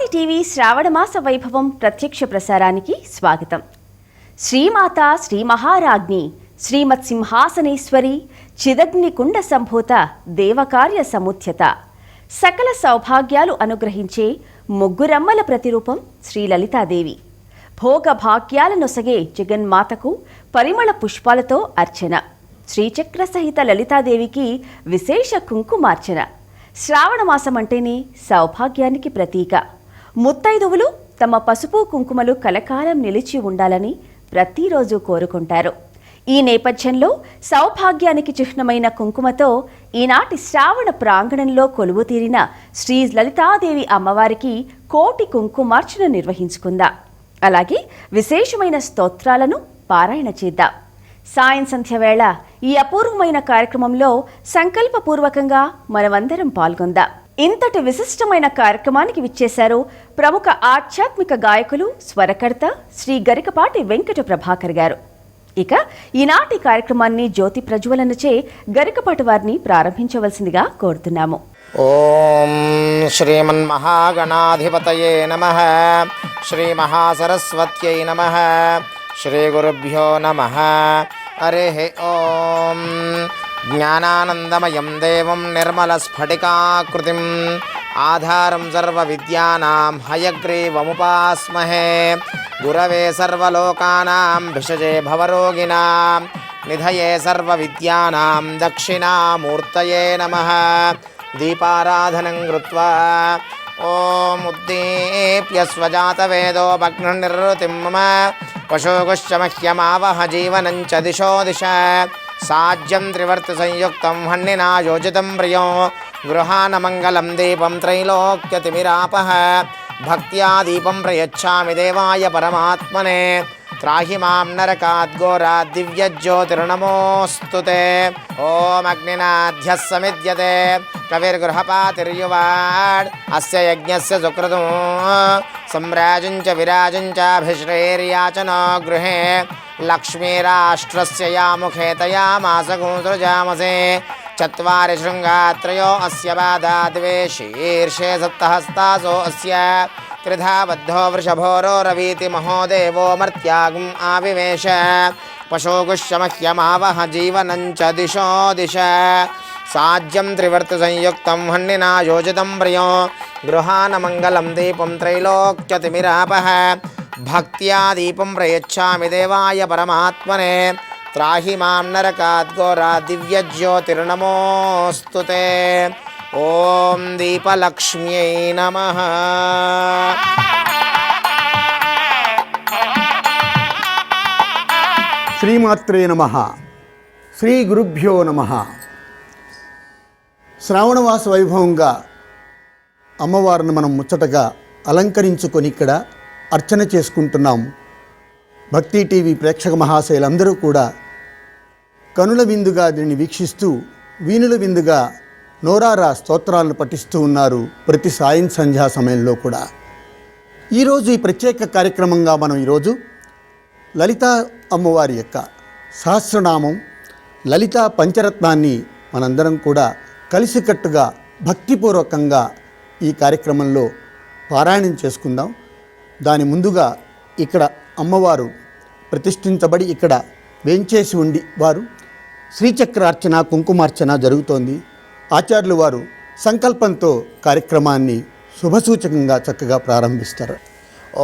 భక్తి టీవీ శ్రావణమాస వైభవం ప్రత్యక్ష ప్రసారానికి స్వాగతం. శ్రీమాత శ్రీ మహారాజ్ఞి శ్రీమత్ సింహాసనేశ్వరి చిదగ్నికుండ సంభూత దేవకార్య సముద్యత సకల సౌభాగ్యాలు అనుగ్రహించే ముగ్గురమ్మల ప్రతిరూపం శ్రీ లలితాదేవి. భోగ భాగ్యాల నొసగే జగన్మాతకు పరిమళ పుష్పాలతో అర్చన. శ్రీచక్ర సహిత లలితాదేవికి విశేష కుంకుమార్చన. శ్రావణమాసం అంటేనే సౌభాగ్యానికి ప్రతీక. ముత్తైదువులు తమ పసుపు కుంకుమలు కలకాలం నిలిచి ఉండాలని ప్రతిరోజు కోరుకుంటారు. ఈ నేపథ్యంలో సౌభాగ్యానికి చిహ్నమైన కుంకుమతో ఈనాటి శ్రావణ ప్రాంగణంలో కొలువు తీరిన శ్రీ లలితాదేవి అమ్మవారికి కోటి కుంకుమార్చన నిర్వహించుకుందాం. అలాగే విశేషమైన స్తోత్రాలను పారాయణ చేద్దాం. సాయం సంధ్య వేళ ఈ అపూర్వమైన కార్యక్రమంలో సంకల్పపూర్వకంగా మనమందరం పాల్గొందాం. ఇంతటి విశిష్టమైన కార్యక్రమానికి విచ్చేశారు ప్రముఖ ఆధ్యాత్మిక గాయకులు, స్వరకర్త శ్రీ గరికపాటి వెంకట ప్రభాకర్ గారు. ఇక ఈనాటి కార్యక్రమాన్ని జ్యోతి ప్రజ్వలనచే గరికపాటి వారిని ప్రారంభించవలసిందిగా కోరుతున్నాము. ఓం శ్రీమన్మహాగణాధిపతయే నమః. శ్రీ మహాసరస్వత్యై నమః. శ్రీ గురుభ్యో నమః. హరిః ఓం. జ్ఞానానందమయం దేవం నిర్మలస్ఫటికాకృతిం ఆధారం సర్వవిద్యానాం హయగ్రీవముపాస్మహే. గురవే సర్వలోకానాం భిషజే భవరోగిణాం నిధయే సర్వవిద్యానాం దక్షిణామూర్తయే నమః. దీపారాధనం కృత్వా ఓం ఉద్దీప్య స్వజాతవేదో భగ్నిర్నిర్వృతిం మమ పశోగుశ్చ మహ్యమావహ జీవనం చ దిశో దిశ. సాజ్యం త్రివర్తి సంయుక్తం హన్నినా యోజితం ప్రియం గృహానమంగళం దీపం త్రైలోక్యతిమిరాపః. భక్త్యా దీపం ప్రయచ్ఛామి దేవాయ పరమాత్మనే. త్రాహి మాం నరకాద్ఘోరాద్ దివ్యజ్యోతిర్నమోऽस्तुते. ఓం అగ్నినాధ్యः సమిద్యతే కవిర్గృహపాతిర్యువాడ్ అస్య యజ్ఞస్య సుకృతం సమ్రాజం చ విరాజం చాభిశ్రేర్యాచనో గృహే. లక్ష్మీరాష్ట్రస్య యాముఖే తయామాసగో సృజామసే. చత్వారి శృంగాత్రయో అస్య బాధా ద్వే శీర్షే సప్తహస్తాసో అస్య. త్రిధా బద్ధో వృషభోరో రవీతి మహోదేవో మర్త్యాగం ఆవివేశ. పశోగుశ్చ మహ్యమావహ జీవనం చ దిశో దిశ. సాజ్యం త్రివర్తి సంయుక్తం హన్నినా యోజితం ప్రియం గృహానమంగళం దీపం త్రైలోక్యతిమిరాపః. భక్త్యా దీపం ప్రయచ్ఛామి దేవాయ పరమాత్మనే. త్రాహి మాం నరకాద్ఘోరాద్ దివ్యజ్యోతిర్నమోऽस्तुते. ఓం దీపలక్ష్మ్యై నమః. శ్రీమాత్రే నమః. శ్రీ గురుభ్యో నమః. శ్రావణమాస వైభవంగా అమ్మవారిని మనం ముచ్చటగా అలంకరించుకొని ఇక్కడ అర్చన చేసుకుంటున్నాం. భక్తి టీవీ ప్రేక్షక మహాశయులందరూ కూడా కనుల విందుగా దీన్ని వీక్షిస్తూ వీణుల విందుగా నోరారా స్తోత్రాలను పఠిస్తూ ఉన్నారు ప్రతి సాయం సంధ్యా సమయంలో కూడా. ఈరోజు ఈ ప్రత్యేక కార్యక్రమంగా మనం ఈరోజు లలితా అమ్మవారి యొక్క సహస్రనామం లలితా పంచరత్నాన్ని మనందరం కూడా కలిసికట్టుగా భక్తిపూర్వకంగా ఈ కార్యక్రమంలో పారాయణం చేసుకుందాం. దాని ముందుగా ఇక్కడ అమ్మవారు ప్రతిష్ఠించబడి ఇక్కడ వేంచేసి ఉండి వారు శ్రీచక్రార్చన కుంకుమార్చన జరుగుతోంది. ఆచార్యులు వారు సంకల్పంతో కార్యక్రమాన్ని శుభసూచకంగా చక్కగా ప్రారంభిస్తారు.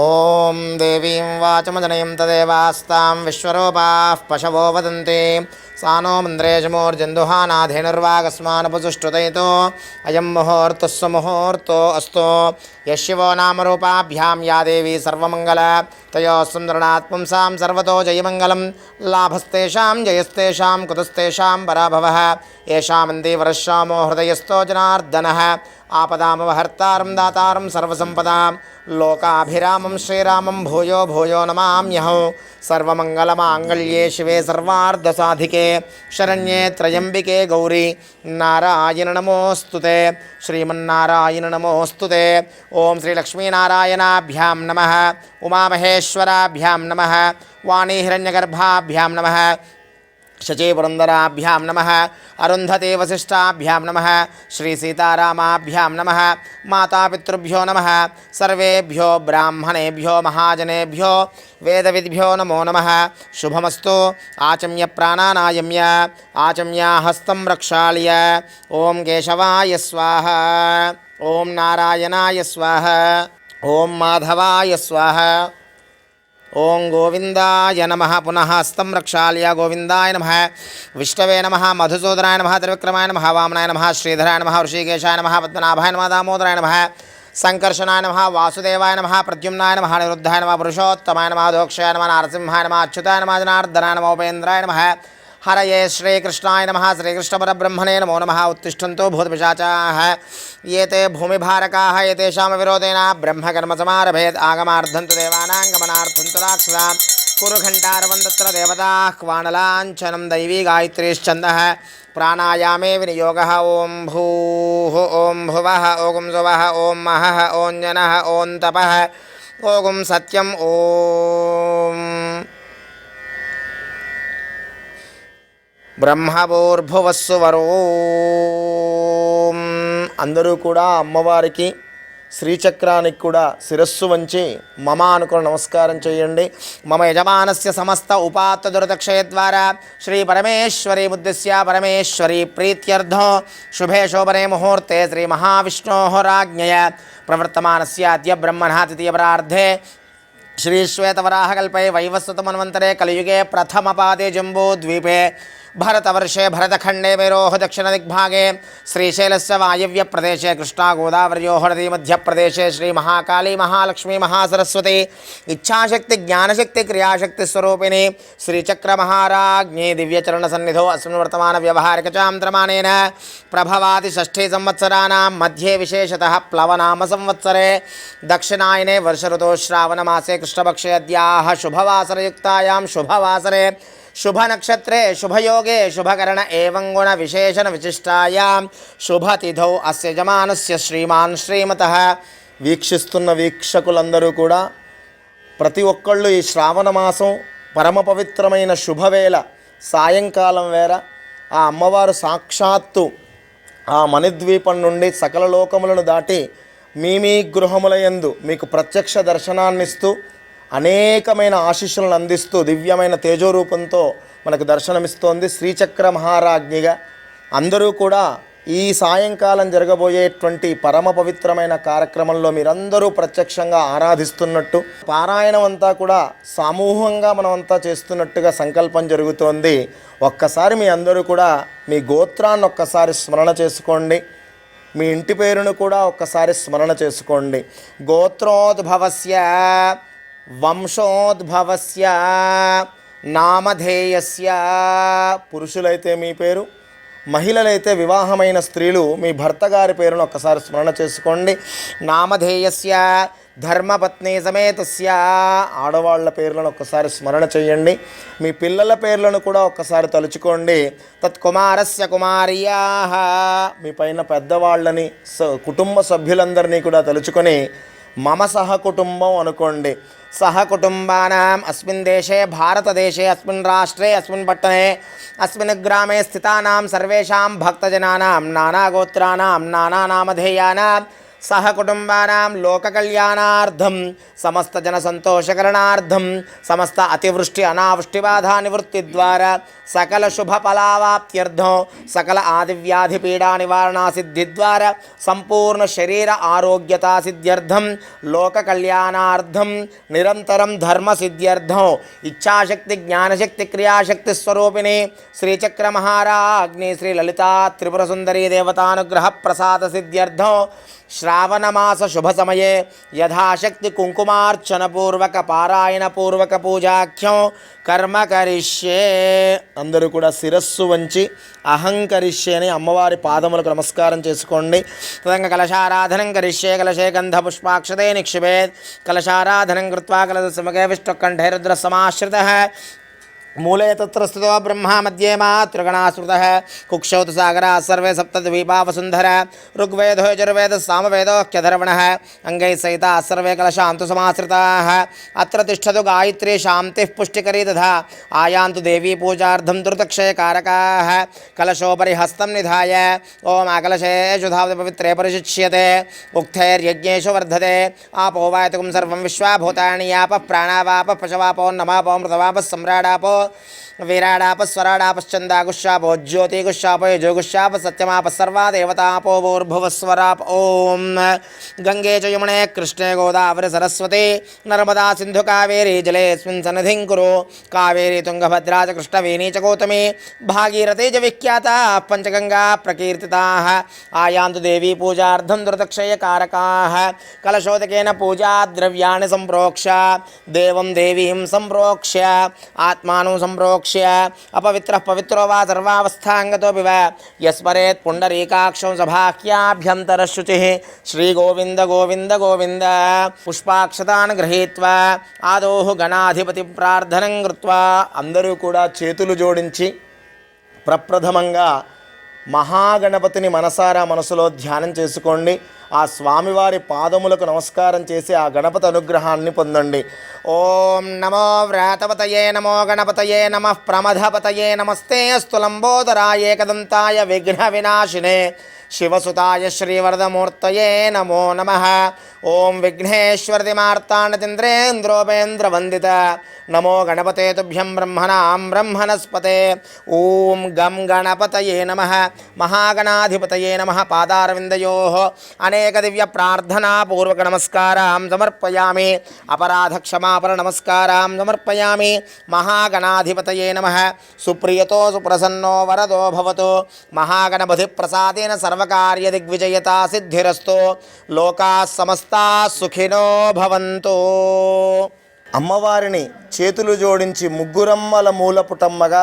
ఓం దేవీం వాచమజనయం తదేవాస్తాం విశ్వరూపాః పశవో వదంతి. సానో మంద్రేశమూర్జందుహానాధేనుర్వాగస్మానపుసుష్టుతైతో అయం ముహూర్తః సుముహూర్తో అస్తు. యశివో నామరూపాభ్యాం యా దేవీ సర్వమంగళ తయో సుందరణాత్ పుంసాం సర్వతో జయమంగళం. లాభస్తేషాం జయస్తేషాం కుతస్తేషాం పరాభవః. ఏషామంది వరశ్యామో హృదయస్థో జనార్దనః. ఆపదామవహర్తారం దాతారం సర్వసంపదాం లోకాభిరామం శ్రీరామం భూయో భూయో నమామ్యహం. సర్వమంగళమాంగళ్యే శివే సర్వార్ధసాధికే శరణ్యే త్రయంబికే గౌరీ నారాయణ నమోస్తుతే. శ్రీమన్నారాయణ నమోస్తుతే. ఓం శ్రీ లక్ష్మీనారాయణాభ్యాం నమః. ఉమామహేశ్వరాభ్యాం నమః. వాణీ హిరణ్యగర్భాభ్యాం నమః. शचीपुरन्दराभ्यां नमः अरुन्धती वसिष्ठाभ्यां नमः श्रीसीतारामाभ्यां नमः मातापितृभ्यो नमः सर्वेभ्यो ब्राह्मणेभ्यो महाजनेभ्यो वेदविद्भ्यो नमो नमः शुभमस्तु आचम्य प्राणानायम्य आचम्य हस्तं प्रक्षाल्य ॐ केशवाय स्वाहा ॐ नारायणाय स्वाहा ॐ माधवाय स्वाहा ओं गोविंदाय नमः पुनः हस्तं रक्षाल्य गोविंदाय नमः विष्णवे नमः मधुसूदनाय नमः त्रिविक्रमाय नमः वामनाय नमः श्रीधराय नमः ऋषिकेशाय नमः पद्मनाभाय नमः दामोदराय नमः संकर्षणाय नमः वासुदेवाय नमः प्रद्युम्नाय नमः निरुद्धाय नमः पुरुषोत्तमाय नमः दोक्षाय नमः नारसिंहाय नमः अच्युताय नमः जनार्दनाय नमः उपेन्द्राय नमः हरये श्रीकृष्णाय नमः श्रीकृष्णपरब्रह्मणे नमो नमः उत्तिष्ठन्तु भूतपिशाचाः ये ते भूमिभारकाः एतेषां विरोधेन ब्रह्मकर्मसमारभेत् आगमार्थं तु देवानां गमनार्थं तु राक्षसां कुरुघण्टारवं तत्र देवताः क्वाणलाञ्छनं दैवी गायत्रीश्छन्दः प्राणायामे विनियोगः ॐ भूः ॐ भुवः ॐ सुवः ॐ महः ॐ जनः ॐ तपः ॐ सत्यं ॐ బ్రహ్మభూర్భువస్సువరోం. అందరూ కూడా అమ్మవారికి శ్రీచక్రానికి కూడా శిరస్సు వంచి మమ అనుకుని నమస్కారం చేయండి. మమ యజమానస్య సమస్త ఉపాత్త దురదక్షయ ద్వారా శ్రీ పరమేశ్వరీ ముద్దిశ్య పరమేశ్వరీ ప్రీత్యర్థం శుభే శోభనే ముహూర్తే శ్రీ మహావిష్ణోః రాజ్ఞయ ప్రవర్తమానస్య అద్య బ్రహ్మణः తృతీయపరార్ధే श्रीश्वेतवराहकल्पे वैवस्वतमन्वन्तरे कलियुगे प्रथमपादे जम्बूद्वीपे भरतवर्षे भरतखण्डे मेरोः दक्षिणदिग्भागे श्रीशैलस्य वायव्यप्रदेशे कृष्णा गोदावर्योः नदी मध्यप्रदेशे श्रीमहाकाली महालक्ष्मी महासरस्वती इच्छाशक्ति ज्ञानशक्ति क्रियाशक्तिस्वरूपिणी श्रीचक्रमहाराज्ञी दिव्यचरणसन्निधौ अस्मिन् वर्तमानव्यवहारिकचान्द्रमानेन प्रभवाति षष्ठी संवत्सराणां मध्ये विशेषतः प्लवनाम संवत्सरे दक्षिणायने वर्षऋतौ श्रावणमासे कृष्णपक्षे अद्याः शुभवासरयुक्तायां शुभवासरे शुभनक्षत्रे शुभयोगे शुभकरण एवं गुण विशेषण विशिष्टायां शुभतिथौ अस्य यजमानस्य श्रीमान् श्रीमतः. వీక్షిస్తున్న వీక్షకులందరూ కూడా ప్రతి ఒక్కళ్ళు ఈ శ్రావణ మాసం పరమ పవిత్రమైన శుభవేళ సాయంకాలం వేళ ఆ అమ్మవారు సాక్షాత్తు ఆ మణిద్వీపం నుండి సకల లోకములను దాటి మీ గృహములయందు మీకు ప్రత్యక్ష దర్శనాన్నిస్తూ అనేకమైన ఆశీస్సులను అందిస్తూ దివ్యమైన తేజోరూపంతో మనకు దర్శనమిస్తోంది శ్రీచక్ర మహారాజ్ఞిగా. అందరూ కూడా ఈ సాయంకాలం జరగబోయేటువంటి పరమ పవిత్రమైన కార్యక్రమంలో మీరందరూ ప్రత్యక్షంగా ఆరాధిస్తున్నట్టు పారాయణం అంతా కూడా సమూహంగా మనమంతా చేస్తున్నట్టుగా సంకల్పం జరుగుతోంది. ఒక్కసారి మీ అందరూ కూడా మీ గోత్రాన్ని ఒక్కసారి స్మరణ చేసుకోండి. మీ ఇంటి పేరును కూడా ఒక్కసారి స్మరణ చేసుకోండి. గోత్రోద్భవస్య వంశోద్భవస్య నామధేయస్య. పురుషులైతే మీ పేరు, మహిళలైతే వివాహమైన స్త్రీలు మీ భర్త గారి పేరును ఒక్కసారి స్మరణ చేసుకోండి. నామధేయస్య ధర్మపత్ని సమేతస్య. ఆడవాళ్ల పేర్లను ఒక్కసారి స్మరణ చేయండి. మీ పిల్లల పేర్లను కూడా ఒక్కసారి తలుచుకోండి. తత్కుమారస్య కుమార్యాః. మీ పైన పెద్దవాళ్ళని కుటుంబ సభ్యులందరినీ కూడా తలుచుకొని మమ సహకుటుంబం అనుకోండి. सहकुटुम्बानां अस्मिन् देशे भारतदेशे अस्मिन् राष्ट्रे अस्मिन् पट्टने अस्मिन् ग्रामे स्थितानां सर्वेषां भक्तजनानां नानागोत्राणां नानानामधेयानां सहकुटुम्बानां लोककल्याणार्थं समस्तजनसन्तोषकरणार्थं समस्त अतिवृष्टि अनावृष्टिबाधा निवृत्तिद्वारा सकल शुभफलावाप्त्यर्थं सकल आदिव्याधिपीडानिवारणसिद्धिद्वारा संपूर्ण शरीर आरोग्यता सिद्ध्यर्थं लोककल्याणार्थं निरंतरं धर्मसिद्ध्यर्थं इच्छाशक्ति ज्ञानशक्ति क्रियाशक्ति स्वरूपिणी श्रीचक्रमहाराज्ञी श्रीललिता त्रिपुरसुंदरी देवतानुग्रह प्रसाद सिद्ध्यर्थं श्रावण मास शुभ समये यथाशक्ति कुंकुमार्चन पूर्वक पारायण पूर्वक पूजाख्यों कर्म करिष्ये. అందరూ కూడా శిరస్సు వంచి అహంకరిష్యే అని అమ్మవారి పాదములకు నమస్కారం చేసుకోండి. తదంగ కలశారాధనం కరిష్యే. కలశే గంధ పుష్పాక్షతే నిక్షిపేత్. కలశారాధనం కృత్వా కలశ సమగే విష్ణుకంఠే రుద్ర సమాశ్రితః मूले तत्र स्थितो ब्रह्मा मध्ये मातृगणाश्रुतः कुक्षौ तु सागराः सर्वे सप्तद्वीपा वसुन्धरा ऋग्वेदो यजुर्वेदः सामवेदोऽख्यधर्वणः अङ्गैः सहिताः सर्वे कलशान्तु समाश्रिताः अत्र तिष्ठतु गायत्री शान्तिः पुष्टिकरी तथा आयान्तु देवी पूजार्थं दुर्दक्षयकारकाः कलशोपरि हस्तं निधाय ॐ आकलशेषु धावति पवित्रे परिशिच्यते उक्थैर्यज्ञेषु वर्धते आपो वायतुकं सर्वं विश्वाभूतानि यापः प्राणावापः पशवापो नमापो मृतवापः सम्राडापो विराडाप स्वराडापश्चंदागुशापो ज्योतिगुशापो यजोगुशाप सत्यमाप सर्वा देवतापो भूर्भुवस्वराप ओम गंगे च यमुने कृष्णे गोदावरी सरस्वती नर्मदा सिंधु कावेरी जलेऽस्मिन् सन्निधिं कुरु कावेरी तुंगभद्रा च कृष्णवेणी च गौतमी भागीरथी च विख्याता पंचगंगा प्रकीर्तिताः आयान्तु देवी पूजार्थं दुर्दक्षयकारकाः कलशोदकेन पूजा द्रव्याणि सम्प्रोक्ष्य देवं देवीं सम्प्रोक्ष्य आत्मानं सम्प्रोक्ष्य अपवित्रः पवित्रो वा सर्वावस्थाङ्गतोऽपि वा यस्मरेत् पुण्डरीकाक्षं सभाख्याभ्यन्तरशुचिः श्रीगोविन्द गोविन्द गोविन्द पुष्पाक्षतान् गृहीत्वा आदोः గణాధిపతి ప్రార్థనం కృత్వా అందరూ కూడా చేతులు జోడించి ప్రప్రథమంగా మహాగణపతిని మనసారా మనసులో ధ్యానం చేసుకోండి. ఆ స్వామివారి పాదములకు నమస్కారం చేసి ఆ గణపతి అనుగ్రహాన్ని పొందండి. ఓం నమో వ్రాతపతయే నమో గణపతయే నమః ప్రమథపతయే నమస్తే అస్తు లంబోదరాయ ఏకదంతాయ విఘ్న వినాశినే శివసుతాయ శ్రీవరదమూర్తయే నమో నమః. ఓం విఘ్నేశ్వరతి మార్తాండచంద్రేంద్రోపేంద్రవందిత నమో గణపతే తుభ్యం బ్రహ్మణాం బ్రహ్మణస్పతే. ఓం గం గణపతయే నమః మహాగణాధిపతయే నమః. పాదారవిందయోః అనేక దివ్య ప్రార్థనా పూర్వక నమస్కారాం సమర్పయామి. అపరాధ క్షమాపణ నమస్కారాం సమర్పయామి. మహాగణాధిపతయే నమః. సుప్రియతో సుప్రసన్నో వరదో భవతు. మహాగణపతి ప్రసాదేన సర్వకార్య దిగ్విజయతా సిద్ధిరస్తు. లోకా సమస్తా సుఖినో భవంతు. అమ్మవారిని చేతులు జోడించి ముగ్గురమ్మల మూలపుటమ్మగా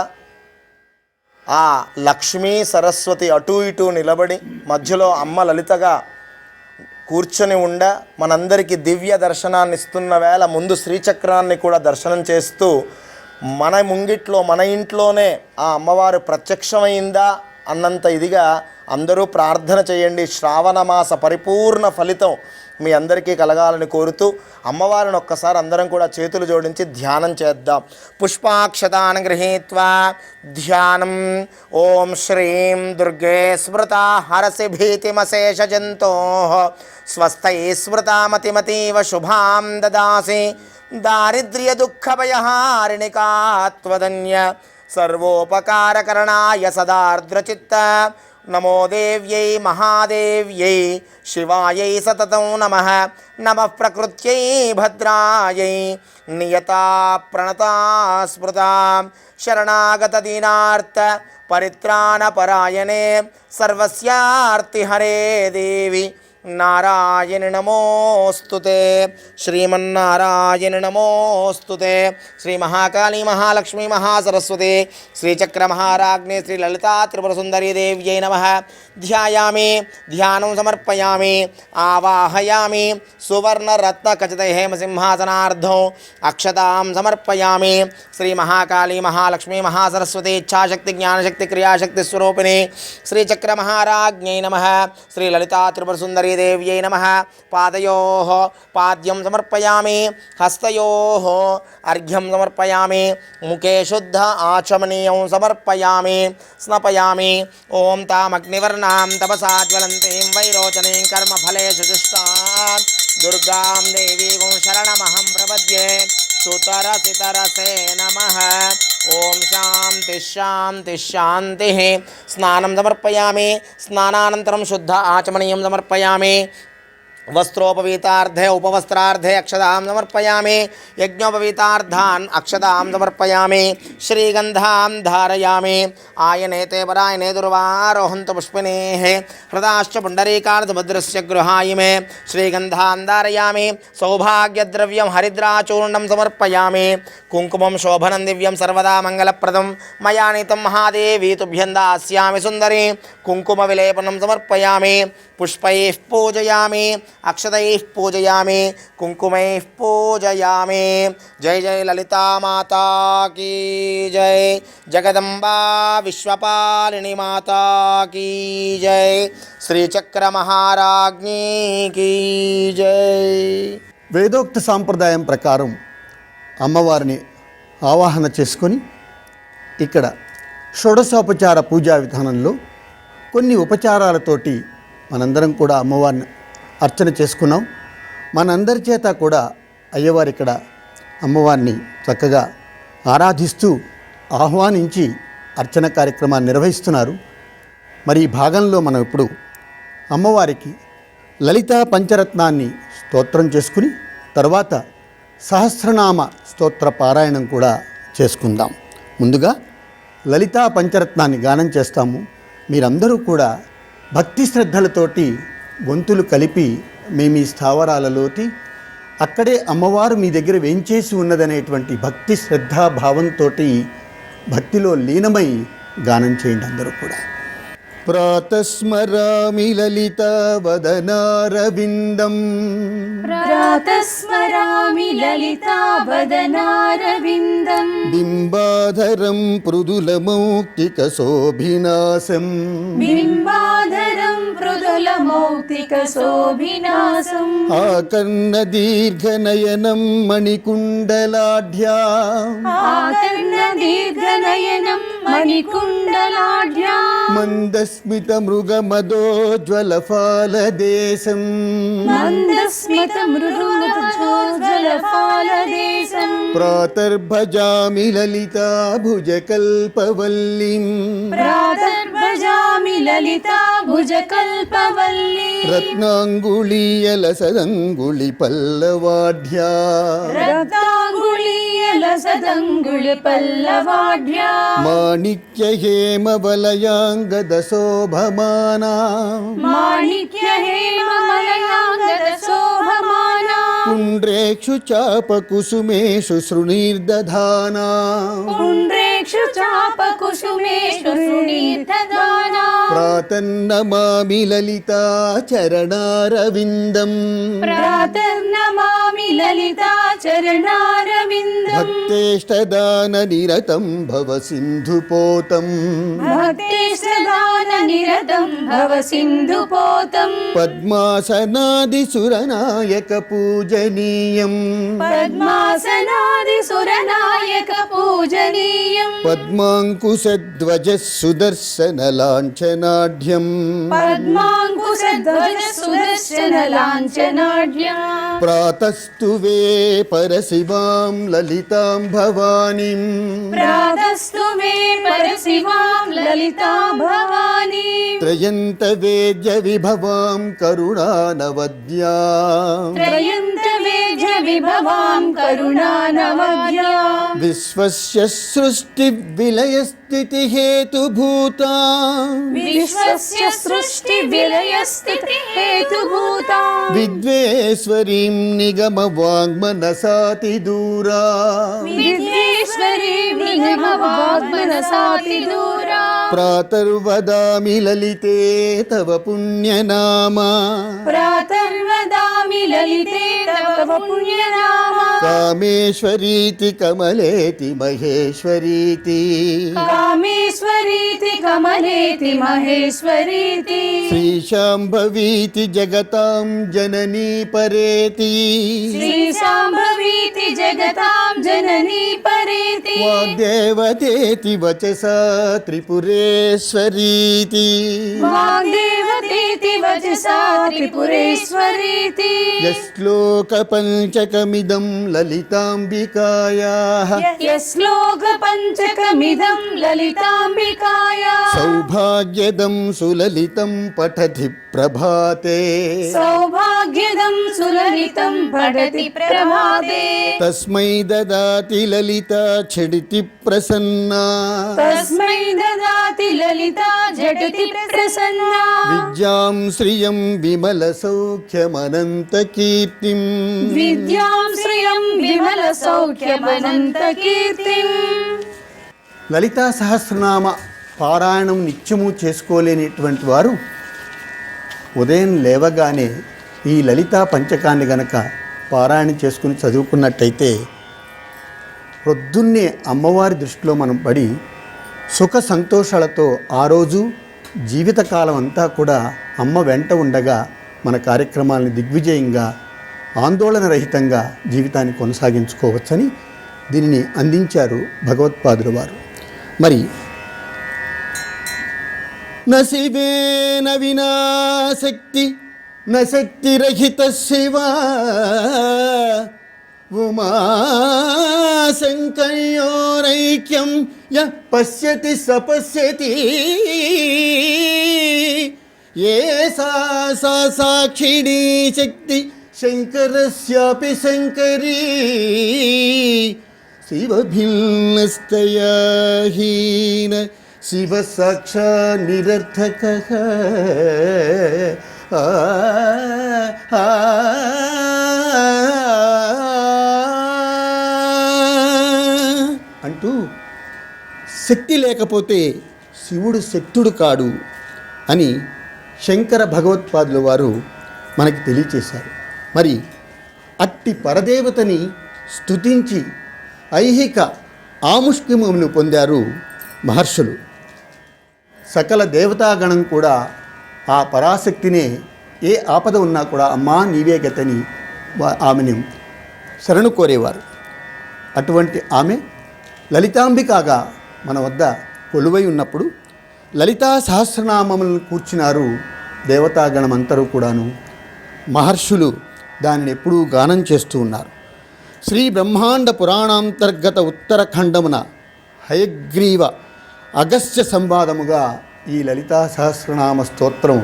ఆ లక్ష్మీ సరస్వతి అటూ ఇటూ నిలబడి మధ్యలో అమ్మ లలితగా కూర్చొని ఉండ మనందరికీ దివ్య దర్శనాన్ని ఇస్తున్న వేళ ముందు శ్రీచక్రాన్ని కూడా దర్శనం చేస్తూ మన ముంగిట్లో మన ఇంట్లోనే ఆ అమ్మవారు ప్రత్యక్షమైందా అన్నంత ఇదిగా అందరూ ప్రార్థన చేయండి. శ్రావణమాస పరిపూర్ణ ఫలితం మీ అందరికీ కలగాలని కోరుతూ అమ్మవారిని ఒక్కసారి అందరం కూడా చేతులు జోడించి ధ్యానం చేద్దాం. పుష్పాక్షతాన్ గృహీత్వా ధ్యానం. ఓం శ్రీం దుర్గే స్మృతా హరసి భీతిమశేష జంతో స్వస్థై స్మృతామతిమతీవ శుభాం దదాసి దారిద్ర్య దుఃఖభయహారిణికాత్వదన్య సర్వోపకారకరణాయ సదార్ద్రచిత్త. నమో దేవ్యై మహాదేవ్యై శివాయై సతతం నమః. నమః ప్రకృత్యై భద్రాయై నియతా ప్రణతా స్మృతా శరణాగత దీనార్త పరిత్రాణపరాయణే సర్వస్యార్తిహరే దేవి నారాయణ నమోస్తుతే. శ్రీమన్నారాయణ నమోస్తుతే. శ్రీ మహాకాళీ మహాలక్ష్మీ మహాసరస్వతి శ్రీచక్ర మహారాజ్ఞి శ్రీ లలితా త్రిపుర సుందరీ దేవ్యై నమః. ధ్యాయామి ధ్యానం సమర్పయామి. ఆవాహయామి సువర్ణరత్న ఖచిత హేమసింహాసనార్ధం అక్షతాం సమర్పయామి. శ్రీ మహాకాళీ మహాలక్ష్మీ మహాసరస్వతి ఇచ్ఛాశక్తి జ్ఞానశక్తి క్రియాశక్తి స్వరూపిణి శ్రీచక్ర మహారాజ్ఞై నమః. శ్రీ లలితా త్రిపుర సుందరీ దేవ్యై నమః. పాదయోః పాద్యం సమర్పయామి. హస్తయోః అర్ఘ్యం సమర్పయామి. ముఖే శుద్ధ ఆచమనీయం సమర్పయామి. స్నపయామి. ఓం తామగ్నివర్ణాం తపసా జ్వలంతీం వైరోచనీం కర్మఫలేషు దుష్టాం దుర్గాం దేవీం శరణమహం ప్రపద్యే. సుతరసితరసే నమః. ఓం శాంతి శాంతి శాంతి. స్నానం సమర్పయామి. స్నానానంతరం శుద్ధ ఆచమనీయం సమర్పయామి. వస్త్రోపవీతార్థే ఉపవస్త్రార్థే అక్షతాం సమర్పయామి. యజ్ఞోపవీతార్థాన్ అక్షతాం సమర్పయామి. శ్రీగంధాం ధారయామి. ఆయనేతే పరాయణే దుర్వారోహంతు పుష్పిణేః హృదాశ్చ పుండరీకార్థభద్రస్య గృహాయిమే. శ్రీగంధాన్ ధారయామి. సౌభాగ్యద్రవ్యం హరిద్రాచూర్ణం సమర్పయామి. కుంకుమం శోభనం దివ్యం సర్వదా మంగళప్రదం మయా నీతం మహాదేవీ తుభ్యం దాస్యామి సుందరి. కుంకుమ విలేపనం సమర్పయామి. పుష్పైః పూజయామి. అక్షతైః పూజయామి కుంకుమైః పూజయామి. జై జై లలితా మాతా కీ జై. జగదంబా విశ్వపాలిని మాతా కీ జై. శ్రీచక్ర మహారాజ్ఞీ కీ జై. వేదోక్త సాంప్రదాయం ప్రకారం అమ్మవారిని ఆవాహన చేసుకొని ఇక్కడ షోడశోపచార పూజా విధానంలో కొన్ని ఉపచారాలతోటి మనందరం కూడా అమ్మవారిని అర్చన చేసుకున్నాం. మనందరి చేత కూడా అయ్యవారు ఇక్కడ అమ్మవారిని చక్కగా ఆరాధిస్తూ ఆహ్వానించి అర్చన కార్యక్రమాన్ని నిర్వహిస్తున్నారు. మరి ఈ భాగంలో మనం ఇప్పుడు అమ్మవారికి లలితా పంచరత్నాన్ని స్తోత్రం చేసుకుని తర్వాత సహస్రనామ స్తోత్ర పారాయణం కూడా చేసుకుందాం. ముందుగా లలితా పంచరత్నాన్ని గానం చేస్తాము. మీరందరూ కూడా భక్తి శ్రద్ధలతోటి గొంతులు కలిపి మీ స్థావరాలలోకి అక్కడే అమ్మవారు మీ దగ్గర వేంచేసి ఉన్నదనేటువంటి భక్తి శ్రద్ధా భావంతో భక్తిలో లీనమై గానం చేయండి అందరూ కూడా. ప్రాతస్మరామి లలితా వదనారవిందం ప్రాతస్మరామి లలితా వదనారవిందం బింబాధరం మృదులమౌక్తిక శోభినాశం బింబాధరం మృదులమౌక్తిక శోభినాశం ఆకర్ణ దీర్ఘనయనం మణికుండలాఢ్యా ఆకర్ణ దీర్ఘనయనం మణికుండలాఢ్యా మందస్మిత మృగమదోజ్వల ఫాలదేశం మందస్మిత మృదుజ్వల ఫాలదేశం ప్రాతర్భజామి లలితా భుజకల్పవల్లిం ప్రాతర్భజామి లలితా భుజకల్పవల్లి రత్నాంగుళీయల సదంగుళి పల్లవాఢ్యా రక్తాంగుళీయల సదంగుళి పల్లవాఢ్యా మాణిక్య హేమ వలయాంగద శోభమానా మాణిక్య హేమమలయాంగద శోభమానా పుండ్రేక్షు చాప కుసుమేషు శృణీర్దధానా పుండ్రేక్షు చాప కుసుమేషు సునీర్ధదానా ప్రాతన్నమామి లలితా చరణారవిందం ప్రాతర్నమామి లలితా చరణారవిందం భక్తేష్టదాన నిరతం భవ సింధుపోతం భక్తేష్టదాన నిరతం భవ సింధుపోతం పద్మాసనాది సురనాయక పూజనీయం పద్మాసనాది సురనాయక పూజనీయం పద్మాంకుశధ్వజ సుదర్శన లాంఛనాఢ్యం పద్మాంకుశధ్వజ సుదర్శన లాంఛనాఢ్యం ప్రాతస్తువే పరశివాం లలితాం భవానీం ప్రాతస్తు మే పరశివాం లలితా భవానీ త్రయంత వేద్య విభవాం కరుణానవద్యాం త్రయంత వేజ విభవాం కరుణానవద్యాం విశ్వస్య సృష్టి విలయ స్థితి హేతుభూతాం విశ్వస్య సృష్టి విలయ స్థితి హేతుభూతాం విద్వేశ్వరీం నిగమ వాంగ్మనసాతి దూరా విద్యేశ్వరీ నిగమ వాగ్మనసాతి దూరా ప్రాతర్వదామి లలితే తవ పుణ్యనామా ప్రాతర్వదామి లలితే తవ పుణ్యనామా కామేశ్వరీతి కమలేతి మహేశ్వరీతి కామేశ్వరీతి కమలేతి మహేశ్వరీతి శ్రీశాంభవీతి జగతాం జననీ పరేతి శ్రీ శాంభవీతి జగతాం జననీ పరేతి వాగ్దేవతేతి వచసా త్రిపురేశ్వరీతి వాగ్దేవతేతి వచసా త్రిపురేశ్వరీతి యశ్లోక పంచకమిదం లలితాంబికాయాః యశ్లోక పంచకమిదం లలితాంబికాయా సౌభాగ్యదం సులలితం పఠతి ప్రభాతే సౌభాగ్యదం సులలితం పఠతి ప్రభాతే తస్మై దదాతి లలిత ఝటితి ప్రసన్నా తస్మై దదాతి లలితా ఝటితి ప్రసన్నా విద్యాం శ్రియం విమల సౌఖ్యమనంత కీర్తిం విద్యాం శ్రియం విమల సౌఖ్యమనంత కీర్తిం లలితా సహస్రనామ పారాయణం నిత్యము చేసుకోలేనిటువంటి వారు ఉదయం లేవగానే ఈ లలితా పంచకాన్ని గనక పారాయణ చేసుకుని చదువుకున్నట్టయితే ప్రొద్దున్నే అమ్మవారి దృష్టిలో మనం పడి సుఖ సంతోషాలతో ఆ రోజు జీవితకాలం అంతా కూడా అమ్మ వెంట ఉండగా మన కార్యక్రమాలను దిగ్విజయంగా ఆందోళన రహితంగా జీవితాన్ని కొనసాగించుకోవచ్చని దీనిని అందించారు భగవత్పాదుల వారు. మరి నశివేన వినాశక్తి నశక్తిరహిత శివ ఉమాశంకర్యోరైక్యం యః పశ్యతి సపశ్యతి ఏ సా సాక్షిణీ శక్తి శంకరస్యాపి శంకరీ శివభిన్నస్తయా హీన శివ సాక్షా నిరర్థకః అంటూ శక్తి లేకపోతే శివుడు శక్తుడు కాడు అని శంకర భగవత్పాదుల వారు మనకి తెలియచేశారు. మరి అట్టి పరదేవతని స్తుతించి ఐహిక ఆముష్కిమమును పొందారు మహర్షులు. సకల దేవతాగణం కూడా ఆ పరాశక్తినే ఏ ఆపద ఉన్నా కూడా అమ్మా నీవే గతని ఆమెను శరణు కోరేవారు. అటువంటి ఆమె లలితాంబికగా మన వద్ద కొలువై ఉన్నప్పుడు లలితా సహస్రనామములను కూర్చున్నారు దేవతాగణమంతరూ కూడాను. మహర్షులు దానిని ఎప్పుడూ గానం చేస్తూ ఉన్నారు. శ్రీ బ్రహ్మాండ పురాణాంతర్గత ఉత్తరఖండమున హయగ్రీవ అగస్త్య సంవాదముగా ఈ లలితా సహస్రనామ స్తోత్రం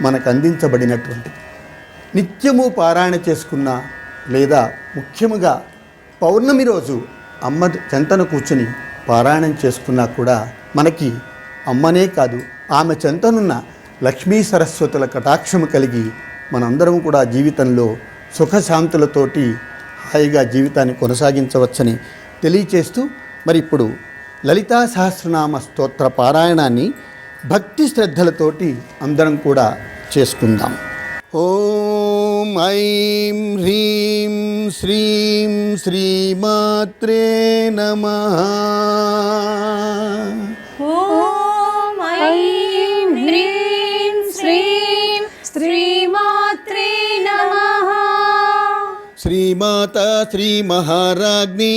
మనకు అందించబడినటువంటిది. నిత్యము పారాయణ చేసుకున్న లేదా ముఖ్యముగా పౌర్ణమి రోజు అమ్మ చెంతను కూర్చుని పారాయణం చేసుకున్నా కూడా మనకి అమ్మనే కాదు ఆమె చెంతనున్న లక్ష్మీ సరస్వతుల కటాక్షము కలిగి మనందరం కూడా జీవితంలో సుఖశాంతులతోటి హాయిగా జీవితాన్ని కొనసాగించవచ్చని తెలియచేస్తూ మరి ఇప్పుడు లలితా సహస్రనామ స్తోత్ర పారాయణాన్ని భక్తి శ్రద్ధలతోటి అందరం కూడా చేసుకుందాం. ఓం ఐం హ్రీం శ్రీం శ్రీమాత్రే నమః. ఓం ఐం హ్రీం శ్రీం శ్రీమాత్రే నమః. శ్రీమాతా శ్రీ మహారాజ్ఞి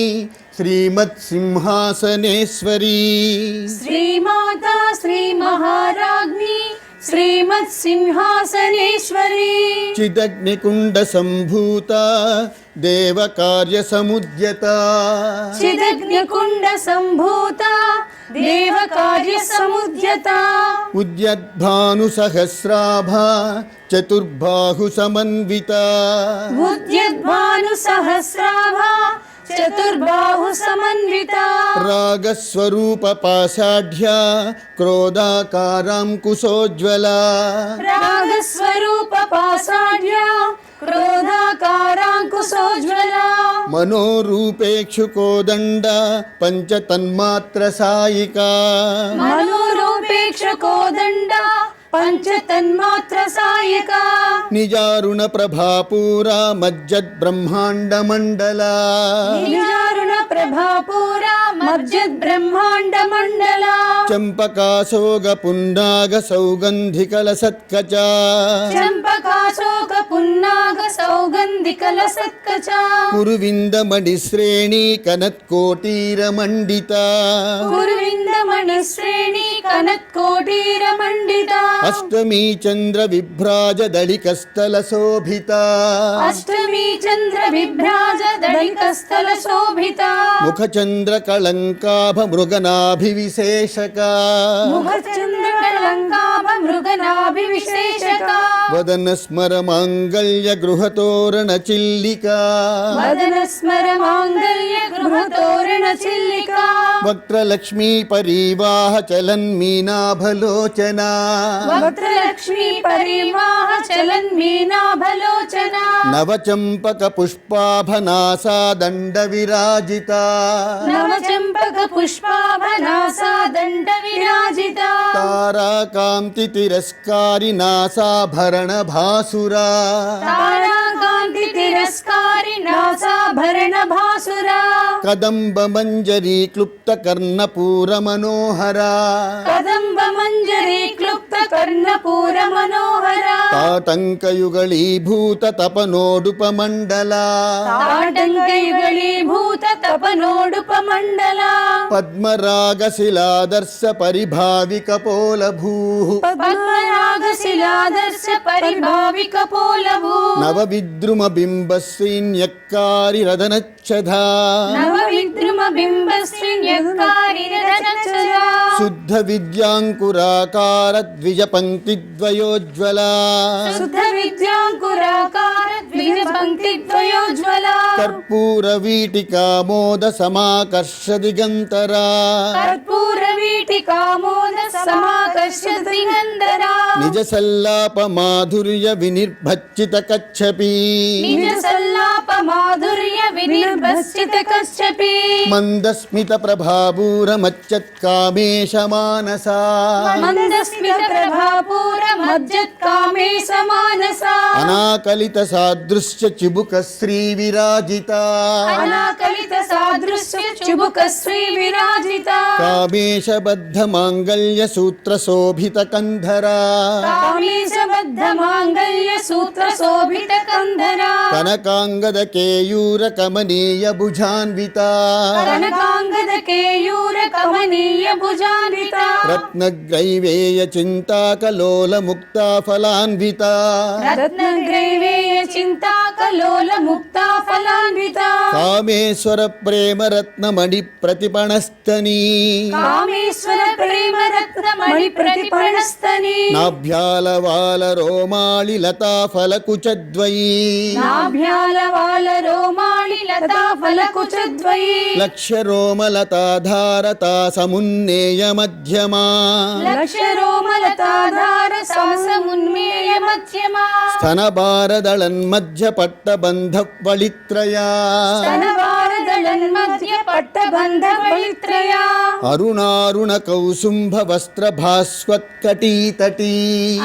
శ్రీమత్ సింహాసనేశ్వరీ. శ్రీమాతా శ్రీ మహారాజ్ఞి శ్రీమత్ సింహాసనేశ్వరీ. చిదగ్నికుండ సంభూత దేవకార్య సముద్యత. చిదగ్నికుండ సంభూత దేవకార్య సముద్యత. ఉద్యద్భాను సహస్రాభ చతుర్బాహు సమన్విత. ఉద్యద్భాను సహస్రాభ చతుర్బాహు సమన్విత. రాగస్వరూప పాషాఢ్య క్రోధాకారాంకుశోజ్వల. రాగస్వరూప పాషాఢ్య క్రోధాకారాంకుశోజ్వల. మనోరూపేక్షుకోదండ పంచతన్మాత్ర సాయికా. మనోరూపేక్షకోదండ పంచతన్మాత్ర సాయక. నిజారుణ ప్రభాపూర మజ్జద్ బ్రహ్మాండ మండల. నిజారుణ ప్రభాపూర మజ్జద్ బ్రహ్మాండ మండల. చంపకాశోగ పున్నాగ సౌగంధికల సత్కచ. చంపకాశోక పున్నాగ సౌగంధికల సత్కచ. కురువిందమణి శ్రేణి కనత్కోటీర మండిత. కురువిందమణి శ్రేణి కనత్కోటీర మండిత. అష్టమీ చంద్ర విభ్రాజ దళికస్థల శోభిత. అష్టమీ చంద్ర విభ్రాజ దళికస్థల శోభిత. ముఖచంద్ర కళంకాభ మృగనాభివిశేషక. ముఖచంద్ర కళంకాభ మృగనాభివిశేషక. వదన స్మర మాంగళ్య గృహతోరణ చిల్లిక. వదన స్మర మాంగళ్య గృహతోరణ చిల్లిక. వక్త్రలక్ష్మీ పరీవాహ చలన్మీనాభలోచన. వక్త్రలక్ష్మీ పరివాహ చలన్మీనాభలోచన. నవచంపక పుష్పాభనాసా దండ విరాజిత. నవచంపక పుష్పాభనాసా దండ విరాజిత. తారాకాంతి తిరస్కారి నాసాభరణ భాసురా తారాకాంతి తిరస్కారి నాసాభరణ భాసురా కదంబ మంజరీ క్లుప్త కర్ణపూర మనోహరా కదంబ మంజరీ క్లుప్త కర్ణపూర మనోహరా తాటంకయుగళీభూత తపనోడుపమండలా తాటంకయుగళీభూత తపనోడుపమండల పద్మరాగశిలాదర్శ పరిభావికపోలభూ పద్మరాగశిలాదర్శ పరిభావిక పోలభూ నవవిద్రుమ బింబశ్రీన్యక్కారి రదనచ్చధా నవ విద్రుమ బింబశ్రీన్యక్కారి రదనచ్చదా శుద్ధ విద్యాంకురాకార ద్విజ పంక్తిద్వయోజ్వలా శుద్ధ విద్యాంకురాకార ద్విజ పంక్తి ద్వయోజ్వల కర్పూర వీటికామోద సమాకర్ష దిగంతరా కర్పూర వీటికామోద సమాకర్ష దిగంధరా నిజ సల్లాప మాధుర్య వినిర్భచ్చిత కచ్చపి నిజ సల్లాప మాధుర్య వినిర్భసిత కశ్యపి మందస్మిత ప్రభాభూరమచ్చత్కామేశ మానసా మందస్మిత ప్రభాపూర మజ్జత్ కామేశ మానసా అనాకలిత సాదృశ్య చిబుక శ్రీ విరాజిత అనాకలిత సాదృశ్య చుబుక శ్రీ విరాజిత కామేశబద్ధ మాంగళ్య సూత్ర శోభిత కంధరా కామేశబద్ధ మాంగళ్య సూత్ర శోభిత కంధరా కనకాంగద కేయూర కమనీయ భుజాన్విత కనకాంగద కేయూర కమనీయ భుజాన్విత రత్నగ్రైవేయ చింతాకలోల ముక్తా ఫలాన్విత రత్నగ్రైవేయ చింతాకలోల ముక్తా ఫలాన్విత కామేశ్వర ప్రేమ రత్నమణి ప్రతిపణస్తని కామేశ్వర ప్రేమ రత్నమణి ప్రతిపణస్తని నాభ్యాల వాల రోమాళి లతా ఫలకుచద్వయీ నాభ్యాల వాల రోమాళి లతా ఫలకుచద్వయీ లక్ష రోమలతాధారతా సమున్నేయ మధ్యమా లక్ష రోమలతాధార సాసమున్మేయ మధ్యమా స్తనభారదళన్మధ్య పట్టబంధ వళిత్రయా స్తనవారదళన్మధ్య పట్టబంధ వళిత్రయా అరుణారుణ కౌసుంభ వస్త్ర భాస్వత్కటీతటీ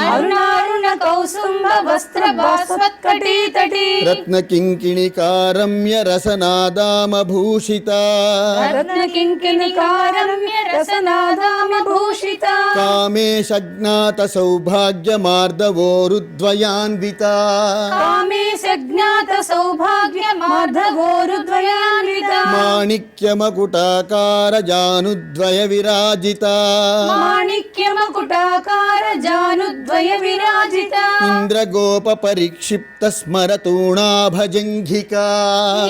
అరుణారుణ కౌసుంభ వస్త్ర భాస్వత్కటీతటీ రత్న కింకిణికారమ్య రసనాదామభూషిత రత్న కింకిణికారమ్య రసనాదామ భూషిత కామేశజ్ఞాత సౌభాగ్య మార్దవోరుద్వయాన్విత కామేశ జ్ఞాత సౌభాగ్య మాధవోరుద్వయాన్విత మాణిక్యమకుటాకార జానుద్వయ విరాజిత మాణిక్యమకుటాకార జానుద్వయ విరాజిత ఇంద్రగోప పరిక్షిప్త స్మరతూణాభజంఘికా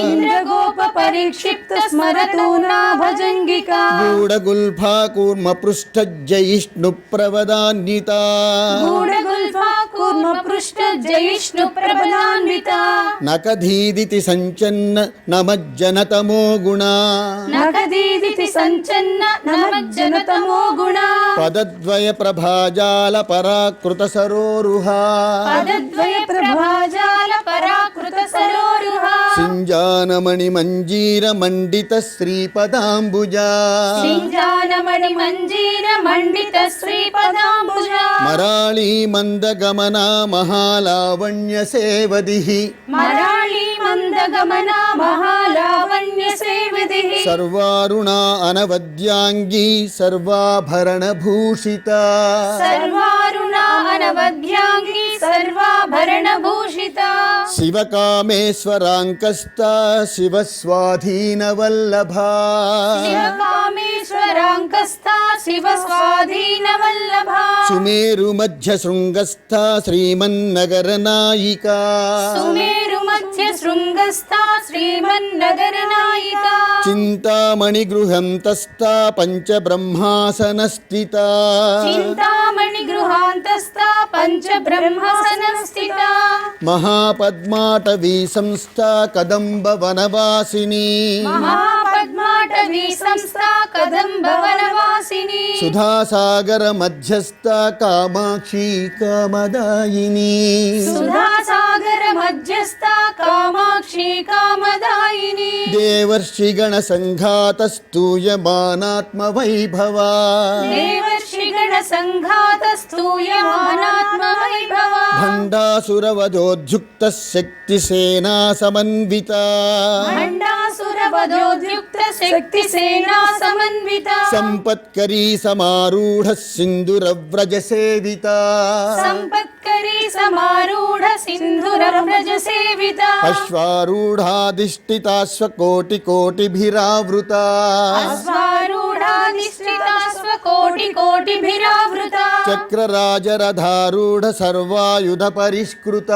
ఇంద్రగోప పరిక్షిప్త స్మరతూనా భజంగిక గూఢగుల్ఫా కూర్మ పృష్ఠజయిష్ణు ప్రవదాన్విత గూఢగుల్ఫా కూర్మ పృష్ఠ జయిష్ణు ప్రబలాన్విత నకధీదితి సంచన్న నమజ్జనతమో గుణ నగదీదితి సంచన్న నమజ్జనతమో గుణ పదద్వయ ప్రభాజాల పరాకృత సరోరుహా పదద్వయ ప్రభాజాల పరాకృత సరోరుహ సింజానమణి మంజీర మండిత శ్రీపదాంబుజా సింజానమణి మంజీర మండిత శ్రీపదాంబుజ మరాళీ మందగమనా మహాలావణ్య సేవదిః మరాళీ మందగమన మహాలావణ్య సేవిది సర్వారుణా అనవద్యాంగీ సర్వాభరణ భూషిత సర్వారుణా అనవద్యాంగి సర్వాభరణ భూషిత శివకామేశ్వరాంకస్తా శివస్వాధీన వల్లభా శివకామేశ్వరాంకస్థా శివ స్వాధీన వల్లభా సుమేరు మధ్య శృంగస్థా శ్రీమన్నగర నాయికా సుమేరు మధ్య శృంగస్థా శ్రీమన్నగర నాయిక చింతామణి గృహంతస్థా పంచబ్రహ్మాసనస్థిత చింతామణి గృహాంతస్థా పంచ బ్రహ్మాసన స్థిత మహాపద్మాటవీ సంస్థ కదంబ వనవాసిని महापद्माटवी संस्था कदम्ब वनवासिनी సుధాసాగర మధ్యస్థ కామాక్షి కామదాయిని सुधासागर मध्यस्था कामाक्षी कामदायिनी దేవర్షిగణ సంఘాతస్తూయమానాత్మ వైభవా देवर्षिगण संघातस्तूयमानात्म वैभवा భండాసురవధోద్యుక్త శక్తిసేనా సమన్విత भण्डासुरवधोद्युक्त शक्तिसेना समन्विता సంపత్కరీ సమారూఢ సింధురవ్రజ సేవిత सम्पत्करी समारूढ सिन्धुरव्रज सेविता అశ్వారూఢాధిష్ఠితాశ్వకోటికోటిభిరావృత अश्वारूढाधिष्ठिता स्वकोटिकोटिभिरावृता చక్రరాజరధారూఢ సర్వాయుధ పరిష్కృత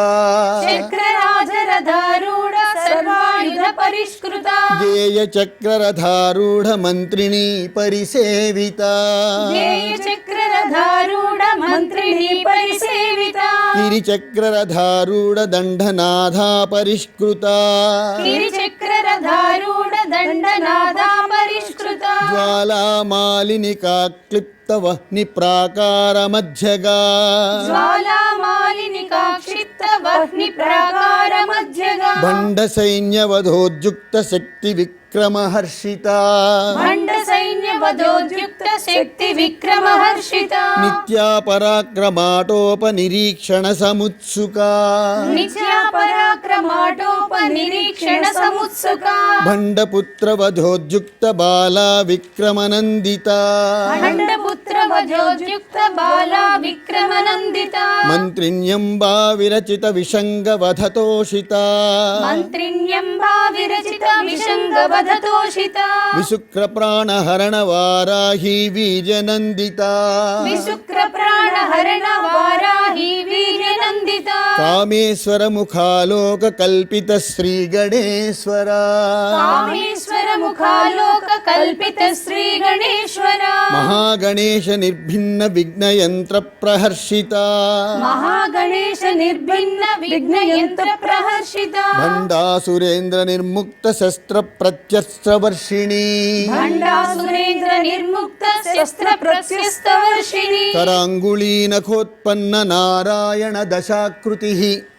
चक्रराजरधारूढ सर्वायुध परिष्कृता గేయ చక్రరధారూఢ మంత్రిణీ పరిసేవిత ध्येय चक्ररधारूढ मन्त्रिणी परिसेविता గిరిచక్రరధారూఢ దండనాథా పరిష్కృత गिरिचक्ररधारूढ दण्डनादा परिष्कृता జ్వాలామాలినికా క్లిప్తవహ్ని ప్రాకారమధ్యగా ज्वालामालिनिका क्षिप्त वह्नि प्राकार मध्यगा భండ సైన్యవధోద్యుక్త శక్తి విక్రమహర్షిత भण्ड सैन्य वधोद्युक्त शक्ति विक्रम हर्षिता నిత్యా పరాక్రమాటోపనిరీక్షణ సముత్సుకా नित्या पराक्रमाटोपनिरीक्षण समुत्सुका భండపుత్రవధోద్యుక్త బాలా విక్రమనందిత भण्डपुत्र वधोद्युक्त बाला विक्रमनन्दिता మంత్రిణ్యంబా విరచిత విషంగవధతోషిత मन्त्रिण्यम्बा विरचित विशङ्गवधतोषिता విశుక్రప్రాణహరణ వారాహి వీజనందిత विशुक्रप्राणहरण वाराही वीर्यनन्दिता కామేశ్వర ముఖాలోక కల్పిత శ్రీ గణేశ్వర कामेश्वर मुखालोक कल्पित श्री गणेश्वर మహాగణేశ నిర్భిన్న విఘ్నయంత్ర ప్రహర్షిత महागणेश निर्भिन्न विघ्न यंत्र प्रहर्षिता భండాసురేంద్ర నిర్ముక్త శస్త్ర ప్రత్యస్త్రవర్షిణి भण्डासुरेन्द्र निर्मुक्त शस्त्र प्रत्यस्त वर्षिणी కరాంగుళీనఖోత్పన్న నారాయణ దశాకృతి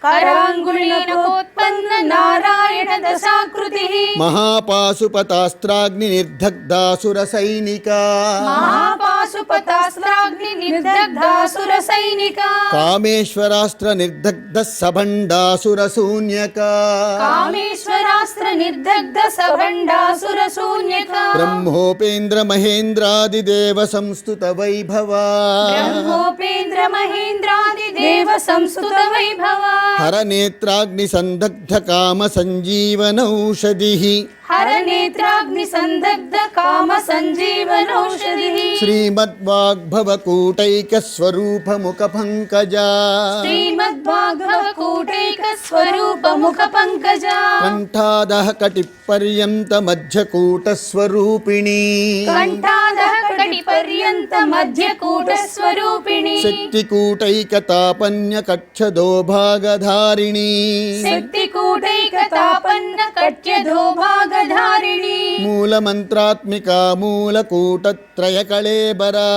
कराङ्गुलीनकोत्पन्न नारायण दशाकृतिः మహాపాశుపతాస్త్రాగ్ని నిర్దగ్ధాసుర సైనిక महापाशुपतास्त्राग्नि निर्दग्धासुर सैनिका కామేశ్వరాస్త్ర నిర్దగ్ధ సభండాసుర శూన్యక कामेश्वरास्त्र निर्दग्ध सभण्डासुर शून्यका బ్రహ్మోపేంద్ర మహేంద్రాదిదేవ సంస్తుత వైభవ ब्रह्मोपेन्द्र महेन्द्रादिदेव संस्तुत वैभवा హర నేత్రాగ్ని సందగ్ధ కామ సంజీవనౌషధి हर नेत्राग्नि संदग्ध काम संजीवनौषधिः శ్రీమద్వాగ్భవకూటైక స్వరూప ముఖ పంకజ श्रीमद्भागवकूटैक स्वरूप मुख पंकजा కంఠాదహ కటిపర్యంత మధ్యకూట స్వరూపిణి कंठादः कटिपर्यन्त मध्यकूट स्वरूपिणी శక్తికూటైక తాపన్య కక్షదో భాగధారిణి शक्तिकूटैक तापन्न कट्यधो भागधारिणी మూలమంత్రాత్మిక మూలకూటత్రయ కళేబరా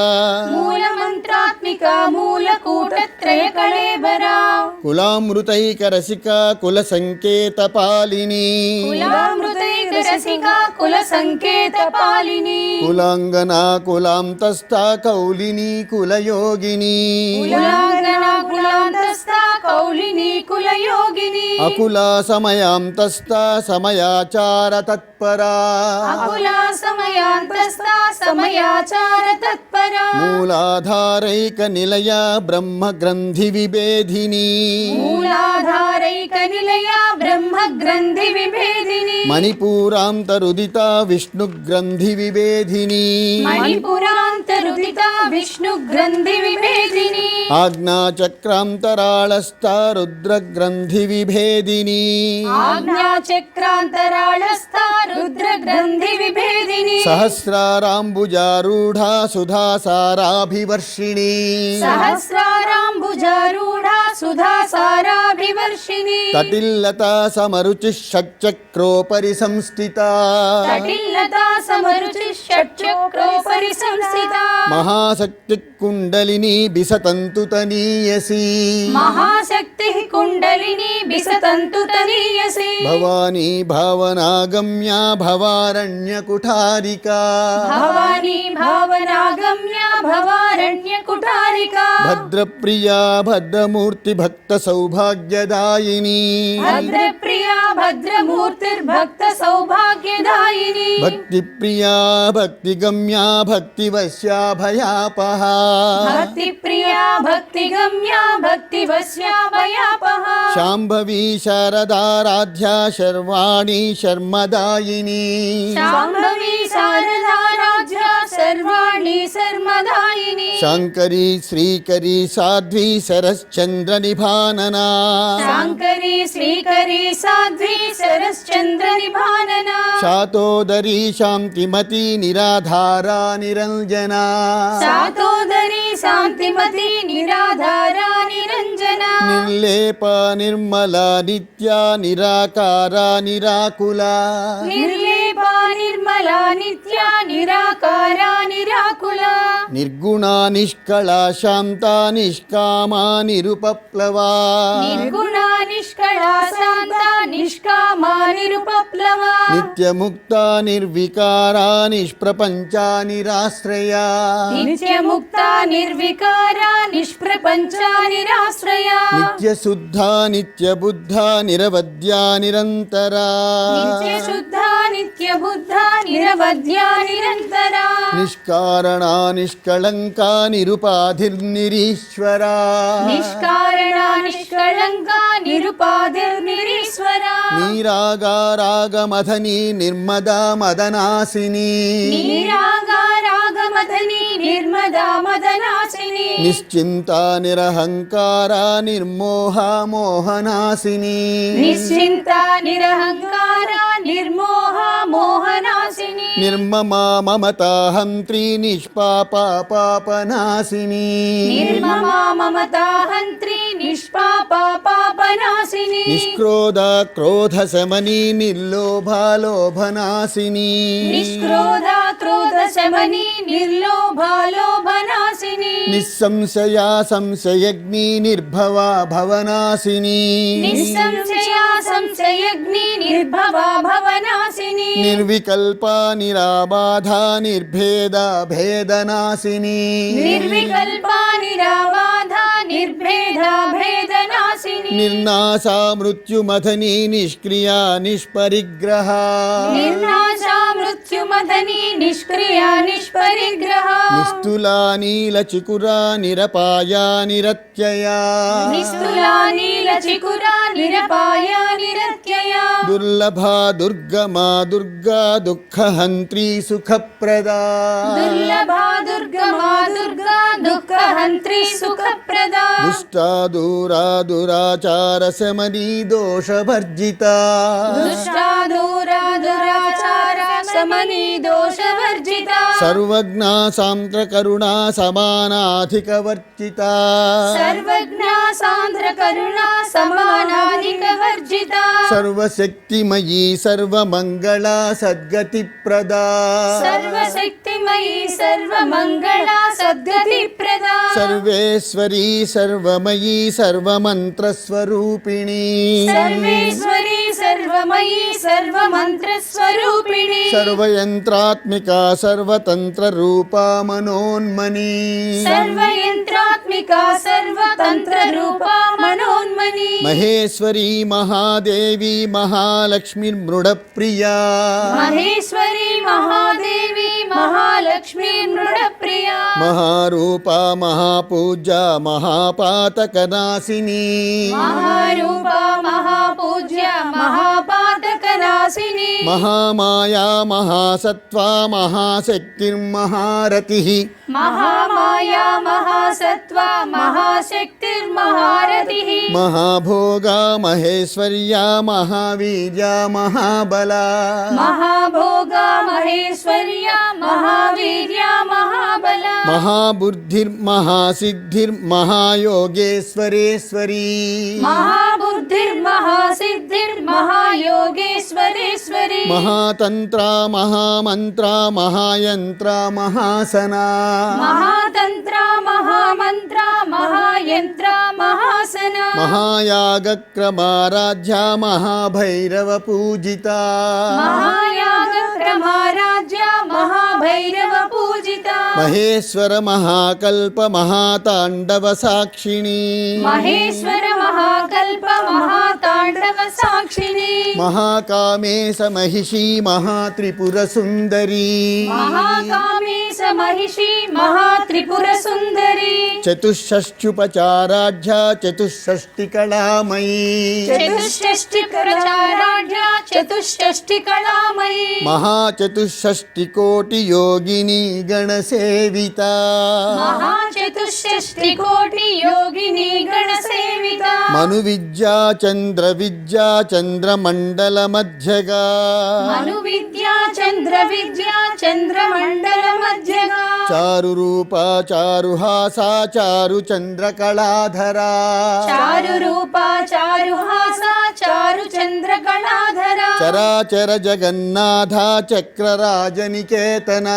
मूलमन्त्रात्मिका मूलकूटत्रय कळेबरा కులామృతైక రసిక కుల సంకేత పాలిని कुलामृतैक रसिका कुल संकेत पालिनी కులాంగనా కులాంతస్థ కౌలిని కులయోగిని कुलांगना कुलांतस्था कौलिनी कुलयोगिनी అకులా సమయాంతస్థ సమయాచార తత్పరా अकुला समयांतस्था समयाचार तत्परा మూలాధారైక నిలయ బ్రహ్మ గ్రంథి విభేదిని मूलाधारैक निलया ब्रह्म ग्रंथि विभेदिनी మణిపూరాంతరుదిత విష్ణు గ్రంథి విభేదిని मणिपुरान्तरुदिता विष्णु ग्रंथि विभेदिनी ఆజ్ఞాచక్రాంతరాళస్థ రుద్రగ్రంథి విభేదిని ఆజ్ఞాచక్రాంతరాళస్థ రుద్రగ్రంథి విభేదిని సహస్రారాంబుజారూఢా సుధాసారాభివర్షిణి సహస్రారాంబుజారూఢా సుధాసారాభివర్షిణి తటిల్లతా సమరుచి షట్చక్రోపరి సంస్థిత తటిల్లతా సమరుచి షట్చక్రోపరి సంస్థితా మహాశక్తి కుండలిని బిసతంతు తనీయసి మహాశక్తి కుండలిని బిసతంతు తనీయసి భవానీ భావనాగమ్యా భవారణ్య కుఠారికా భవానీ భావనాగమ్య భవారణ్య కుఠారికా భద్రప్రియా భద్రమూర్తి భక్త సౌభాగ్యదాయిని భద్రప్రియా భద్రమూర్తిర్భక్త సౌభాగ్యదాయిని భక్తిప్రియా భక్తిగమ్యా భక్తివశ్యా భయాపహ భక్తిప్రియా భక్తిగమ్యా భక్తివశ్యా భయాపహ శాంభవీ శారదారాధ్యా శర్వాణి శర్మదాయిని శాంభవి శారదారాధ్య సర్వాణి సర్మదాయిని శాంకరీ శ్రీకరీ సాధ్వీ శరశ్చంద్ర నిభాననా శాంకరి శ్రీకరి సాధ్వి సరశ్చంద్ర నిభానన శాతోదరీ శాంతిమతి నిరాధారా నిరంజనా శాతోదరి శాంతిమతి నిరాధారా నిరంజన నిర్లేప నిర్మల నిత్యా నిరాకారా నిరాకులా నిర్లేపా నిర్మలా నిత్య నిరాకారా నిరాకుల నిర్గుణా నిష్కళా శాంతా నిష్కామా నిరుపప్లవా నిర్గుణ నిష్కళా శాంత నిష్కామా నిరుపప్లవా నిత్యముక్తా నిర్వికారా నిష్ప్రపంచా నిరాశ్రయా నిత్యముక్త నిర్వికార నిష్ప్రపంచ నిరాశ్రయ నిత్యశుద్ధా నిత్యబుద్ధా నిరవద్యా నిరంతరా నిత్యశుద్ధ నిత్యబుద్ధ నిరవధ్య నిరంతర నిష్కారణా నిష్కళంకా నిరుపాధిర్నిరీశ్వరా నిష్కారణ నిష్కళంక నిరుపాధిర్నిరీశ్వర నీరాగా రాగమథని నిర్మదా మదనాసిని నీరాగా రాగమదని నిర్మదా మదనాశిని నిశ్చింతా నిరహంకారా నిర్మోహ మోహనాసిని నిశ్చింత నిరహంకార నిర్మోహ మోహనాశిని నిర్మమా మమతా హంత్రి నిష్పాపా పాపనాశిని నిర్మమా మమతా హంత్రి నిష్పాపా పాపనాశిని నిష్క్రోధ క్రోధ శమని నిర్లోభాలోభనాశిని నిష్క్రోధ క్రోధ శమని నిర్లోభా లోభనాశిని నిస్సంశయా సంశయగ్ని నిర్భవా భవనాశిని నిస్సంశయ సంశయగ్ని నిర్భవా భవనాశిని నిర్వికల్పా నిరాబాధా నిర్భేద భేదనాశిని నిర్వికల్పా నిరాబాధ నిర్భేద భేదనాశిని నిర్నాశా మృత్యుమథని నిష్క్రియా నిష్పరిగ్రహ నిర్నాశా మృత్యుమదని నిష్క్రియ నిష్పరిగ్రహ నిస్తులా నీలచికురా నిరపాయా నిరత్యయా నిస్తులా నీల చికురా నిరపాయ నిరత్యయ దుర్లభా దుర్గమా దుర్గా దుఃఖహంత్రీ సుఖప్రదా దుర్లభా దుర్గమా దుర్గా దుఃఖహంత్రి సుఖప్రదా దుష్టా దూరా దురాచార శమనీ దోషభర్జితా దుష్టా దూరా దురాచార సమనీ దోషవర్జిత సర్వజ్ఞా సాంద్ర కరుణా సమానాధికవర్జితా సర్వజ్ఞ సాంద్ర కరుణ సమానాధిక వర్జిత సర్వశక్తిమయీ సర్వమంగళా సద్గతి ప్రదా సర్వశక్తిమయీ సర్వమంగళ సద్గతి ప్రదా సర్వేశ్వరీ సర్వమయీ సర్వమంత్రస్వరూపిణీ సర్వేశ్వరీ సర్వమయీ సర్వమంత్రస్వరూపిణి సర్వయంత్రాత్మికా సర్వతంత్రరూపా మనోన్మనీ సర్వయంత్రాత్మిక సర్వతంత్ర రూపా మనోన్మని మహేశ్వరీ మహాదేవి మహాలక్ష్మీర్మృడప్రియా మహేశ్వరి మహాదేవి మహాలక్ష్మి మృడప్రియ మహారూపా మహాపూజా మహాపాతకనాశిని మహారూప మహాపూజ पूज्य महापातकनाशिनी महामाया महासत्त्वा महाशक्तिर्महारतिः महामाया महासत्त्वा महाशक्तिर्महारतिः महाभोगा महेश्वर्या महावीर्या महाबला महाभोगा महेश्वर्या महावीर्या महाबला महाबुद्धिर्महासिद्धिर्महायोगेश्वरेश्वरी महाबुद्धिर्महासिद्धिर्महायोगेश्वरेश्वरी महातन्त्रा महामन्त्रा महायन्त्रा महासना महातन्त्रा महामन्त्रा महायन्त्रा महासना महायागक्रमाराध्या महाभैरवपूजिता महायागक्रमाराध्या महाभैरवपूजिता महेश्वर महाकल्प महाताण्डव साक्षिणी महेश्वर महाकल्प महाताण्डव साक्षिणी महाकामेश महिषी महात्रिपुरसुन्दरी महाकामेश महिषी महात्रिपुरसुन्दरी चतुष्षष्ट्युपचाराढ्या चतुष्षष्टिकलामयी चतुष्षष्टिप्रचाराढ्या चतुष्षष्टिकलामयी महाचतुष्षष्टिकोटियोगिनी गणसेविता महाचतुष्षष्टिकोटियोगिनी गणसेविता मनुविद्या चन्द्रविद्या चन्द्रमण्डलमध्यगा मनुविद्या चन्द्रविद्या चन्द्रमण्डलमध्यगा चारुरूपा चारुहासा चारुचन्द्रकलाधरा चारुरूपा चारुहासा चारुचन्द्रकलाधरा चराचर जगन्नाथा चक्रराजनिकेतना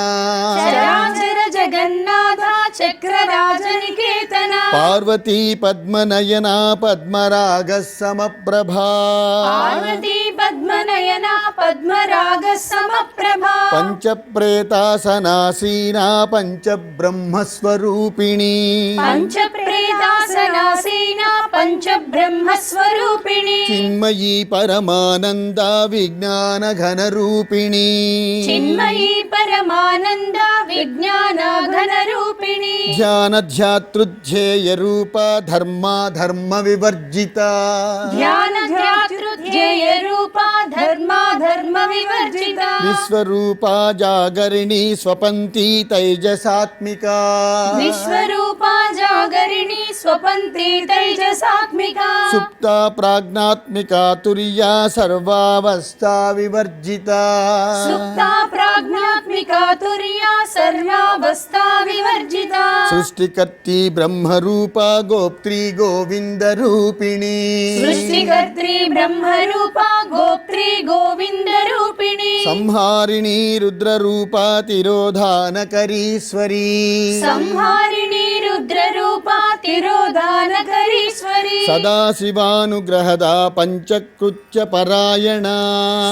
चराचर जगन्नाथा चक्रराजनिकेतना पार्वती पद्मनयना पद्मरागः समप्रभा पार्वती पद्मनयना पद्मरागः समप्रभा पञ्चप्रेतासनासीना पञ्चब्रह्मस्वरूपिणी पञ्चप्रेतासनासीना पञ्चब्रह्मस्वरूपिणी चिन्मयी परमानन्दा विज्ञानघनरूपिणी चिन्मयी परमानन्दा विज्ञानघनरूपिणी ध्यानध्यातृध्येयरूपा धर्मा धर्मविवर्जिता ध्यानध्यातृध्येयरूपा धर्मा धर्मविवर्जिता विश्वरूपा जागरिणी स्वपन्ती तैजसात्मिका विश्वरूपा जागरिणी स्वपन्ती तैजसात्मिका सुप्ता प्राज्ञात्मिका तुर्या सर्वावस्था विवर्जिता सुप्ता प्राज्ञात्मिका तुर्या सर्वावस्था विवर्जिता सृष्टिकर्त्री ब्रह्मरूपा गोप्त्री गोविन्दरूपिणी सृष्टिकर्त्री ब्रह्मरूपा गोप्त्री गोविन्दरूपिणी संहारिणी रुद्ररूपा तिरोधानकरीश्वरी संहारिणी रुद्ररूपा तिरोधानकरीश्वरी सदाशिवानुग्रहदा पञ्चकृत्य परायणा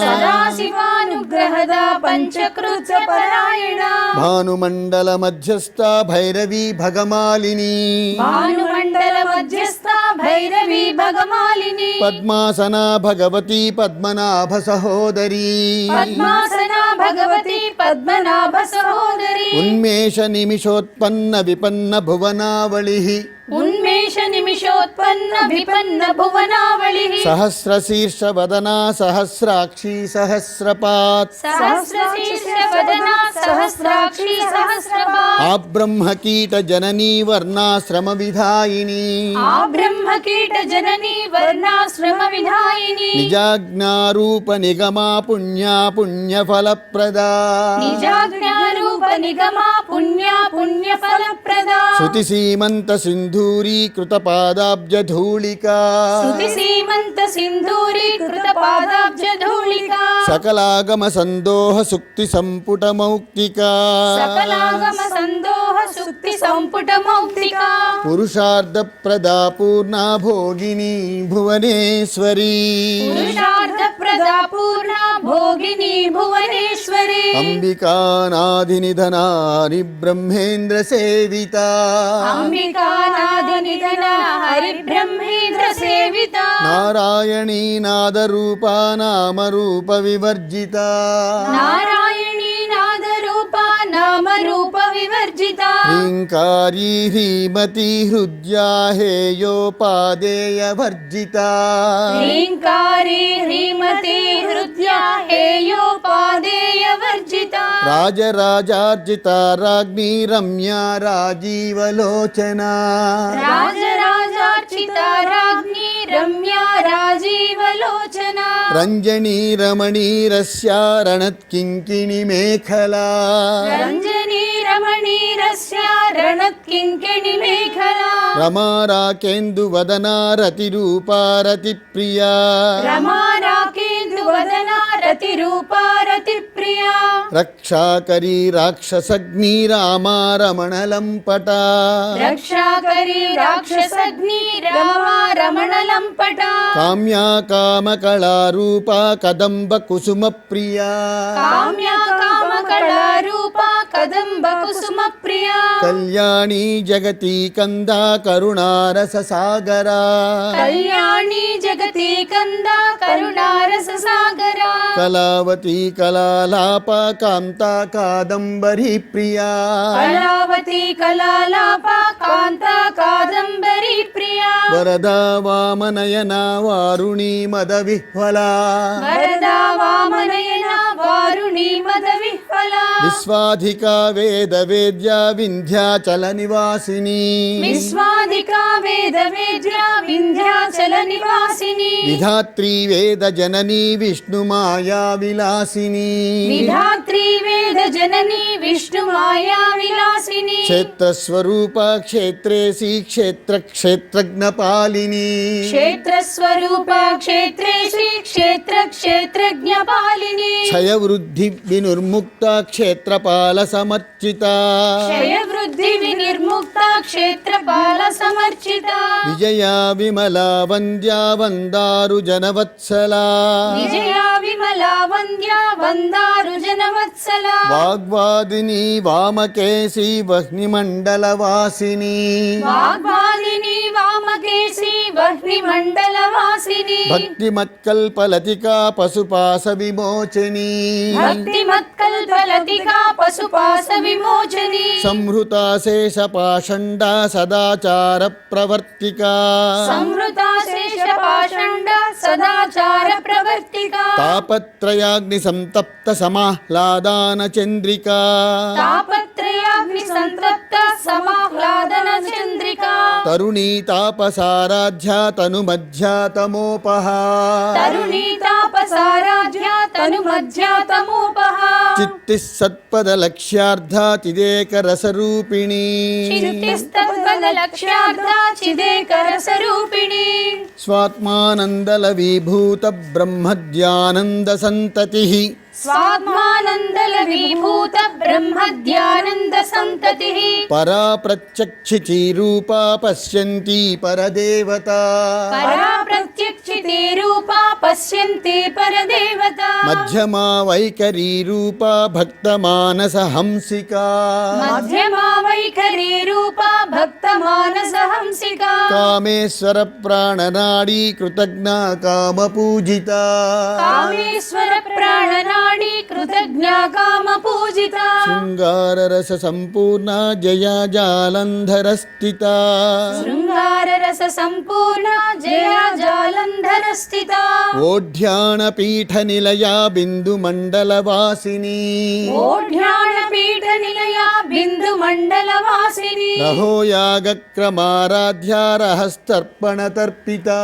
सदाशिवानुग्रहदा पञ्चकृत्य परायणा भानुमण्डल मध्यस्था भैरवी भगमालिनी भानुमण्डल मध्यस्था भैरवी भगमालिनी पद्मासना भगवती पद्मनाभ सहोदरी पद्मासना भगवती पद्मनाभ सहोदरी उन्मेष निमिषोत्पन्न विपन्न भुवनावलिः उन्मेष निमिषोत्पन्न विपन्न भुवनावलिः सहस्रशीर्षवदना सहस्राक्षी सहस्रपात् सहस्रशीर्षवदना सहस्राक्षी सहस्रपात् आब्रह्मकीट जननी वर्णाश्रमविधायिनी आब्रह्मकीट जननी वर्णाश्रम विधायिनी निजाज्ञारूप निगमा पुण्या पुण्यफलप्रदा निजाज्ञारूप निगमा पुण्या पुण्यफलप्रदा श्रुतिसीमन्त सिन्धूरीकृत पादाब्जधूलिका श्रुतिसीमन्त सिन्धूरीकृत पादाब्जधूलिका सकलागम सन्दोह सुक्ति सम्पुट मौक्तिका सकलागम सन्दोह सुक्ति सम्पुट मौक्तिका पुरुषार्थप्रदा पूर्णा भोगिनी भुवनेश्वरी पुरुषार्थप्रदा पूर्णा भोगिनी भुवनेश्वरी अंबिका नाधिनिधनानि ब्रह्मेन्द्र सेविता अंबिका नादिनिधना हरिब्रह्मेन्द्र सेविता नारायणी नादरूपा नामरूप विवर्जिता नारायणी नादरूपा कामरूप विवर्जिता ह्रीङ्कारी ह्रीमती हृद्या हेयोपादेयवर्जिता ह्रीङ्कारी ह्रीमती हृद्या हेयोपादेयवर्जिता राजराजार्जिता राज्ञी रम्या राजीवलोचना राजराजार्चिता राज्ञी रम्या राजीवलोचना रञ्जनी रमणीरस्या रणत्किङ्किणी मेखला रञ्जनी रमणीरस्या रणत्किङ्किणी मेखला रमा राकेन्दुवदना रतिरूपा रतिप्रिया रमा राकेन्दुवदना रतिरूपा रतिप्रिया रक्षाकरी राक्षसग्नी रामा रमणलम्पटा रक्षाकरी राक्षसग्नी रमा रमणलम्पटा काम्या कामकलारूपा कदम्बकुसुमप्रिया काम्या कामकलारूपा कदम्बकुसुमप्रिया कल्याणी जगती कन्दा करुणारससागरा कल्याणी जगति कन्दा करुणारससागरा कलावती कलालापा कान्ता कादम्बरी प्रिया कलावती कलालापा कान्ता कादम्बरी प्रिया वरदा वामनयना वारुणी मदविह्वला वरदा वामनयना वारुणी मदविह्वला विश्वाधिका वेदवेद्या विन्ध्याचलनिवासिनी विश्वाधिका वेदवेद्या विन्ध्याचल निवासिनी विधात्री वेदजननी विष्णुमाया विलासिनी विधात्री वेद जननी विष्णुमाया विलासिनी क्षेत्रस्वरूपा क्षेत्रेसी क्षेत्रक्षेत्रज्ञपालिनी क्षेत्रस्वरूपा क्षेत्रेषु क्षेत्र क्षेत्रज्ञपालिनी क्षयवृद्धि विनिर्मुक्ता क्षेत्रपालसमर्चिता क्षयवृद्धि विनिर्मुक्ता क्षेत्रपाल समर्चिता विजया विमला वन्द्या वन्दारुजनवत्सला विजया विमला वन्द्या वन्दारुजनवत्सला वाग्वादिनी वामकेशी वह्निमण्डलवासिनी वाग्वादिनी वामकेशी वह्निमण्डलवासिनी भक्तिमत्कल्पलतिका पशुपाशविमोचनी भक्तिमत्कल्पलतिका पशुपाश विमोचनी संहृता शेषपाषण्डा सदाचार प्रवर्तिका संहृता शेषपाषण्ड सदाचार प्रवर्तिका तापत्रयाग्निसंतप्त समाह्लादान चन्द्रिका तापत्रयाग्नि संतप्त समाह्लादन चन्द्रिका तरुणी तापसाराध्या तनुमध्या तमोपहा तरुणी तापसाराध्या तनुमध्या तमोपहा चित्तिः सत्पदलक्ष्यार्धा चिदेकरसरूपिणी चित्तिस्तत्पदलक्ष्यार्धा चिदेकरसरूपिणी स्वात्मानन्दलवीभूत ब्रह्मध्यानन्दसन्ततिः स्वात्मानन्दलवीभूत ब्रह्मध्यानन्द सन्ततिः परा प्रत्यक्षिचीरूपा पश्यन्ती परदेवता परा प्रत्यक्षिते रूपा पश्यन्ते परदेवता मध्यमा वैखरी रूपा भक्तमानसहंसिका मध्यमा वैखरी रूपा भक्तमानसहंसिका कामेश्वर प्राणनाडी कृतज्ञा कामपूजिता कामेश्वर प्राणनाडी कृतज्ञा कामपूजिता शृङ्गाररस सम्पूर्णा जया जालन्धरस्थिता शृङ्गाररस सम्पूर्णा जया जालन्धरस्थिता ओढ्याणपीठनिलया बिन्दुमण्डलवासिनी ओढ्याणपीठनिलया बिन्दुमण्डलवासिनी रहो यागक्रमाराध्या रहस्तर्पणतर्पिता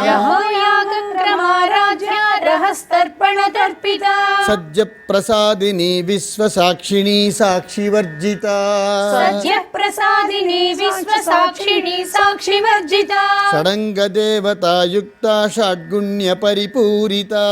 रहो यागक्रमाराध्या रहस्तर्पणतर्पिता सद्यप्रसादिनी विश्वसाक्षिणी साक्षिवर्जिता सद्यप्रसादिनी विश्वसाक्षिणी साक्षिवर्जिता षडङ्गदेवतायुक्ता षड्गुण्यपरिपूरिता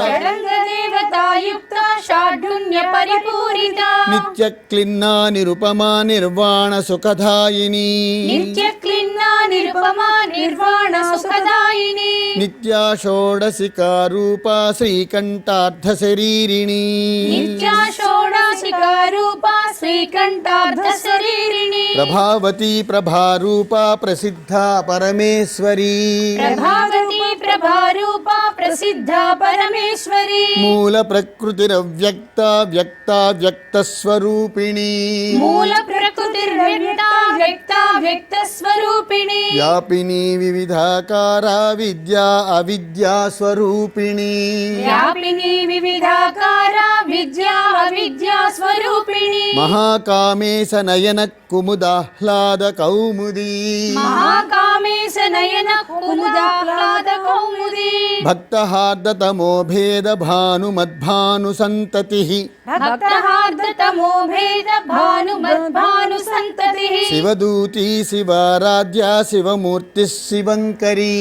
षडङ्गदेवतायुक्ता षाढ्युण्यपरिपूरिता नित्यक्लिन्ना निरुपमा निर्वाणसुखदायिनी नित्यक्लिन्ना निरुपमा निर्वाणसुखदायिनी नित्या षोडशिका रूपा श्रीकण्ठार्धशरीरिणी नित्या षोडशिका रूपा श्रीकण्ठार्धशरीरिणी प्रभावती प्रभारूपा प्रसिद्धा परमेश्वरी प्रभावती ప్రభారూపా ప్రసిద్ధా పరమేశ్వరి మూల ప్రకృతిరవ్యక్త వ్యక్త వ్యక్త స్వరూపిణి మూల ప్రకృతిర్వ్యక్త వ్యక్త వ్యక్త స్వరూపిణి వ్యాపిని వివిధాకార విద్యా అవిద్యా స్వరూపిణి వ్యాపిని వివిధాకార విద్యా అవిద్యా స్వరూపిణి మహాకామేశ నయన కుముదాహ్లాద కౌముదీ మహాకామేశ నయన కుముదాహ్లాద కౌముది భక్తహార్దతమో భేద భాను సంతతి భక్తహార్దతమో భేద భాను సంతతి శివదూతి శివారాధ్య శివమూర్తి శివంకరీ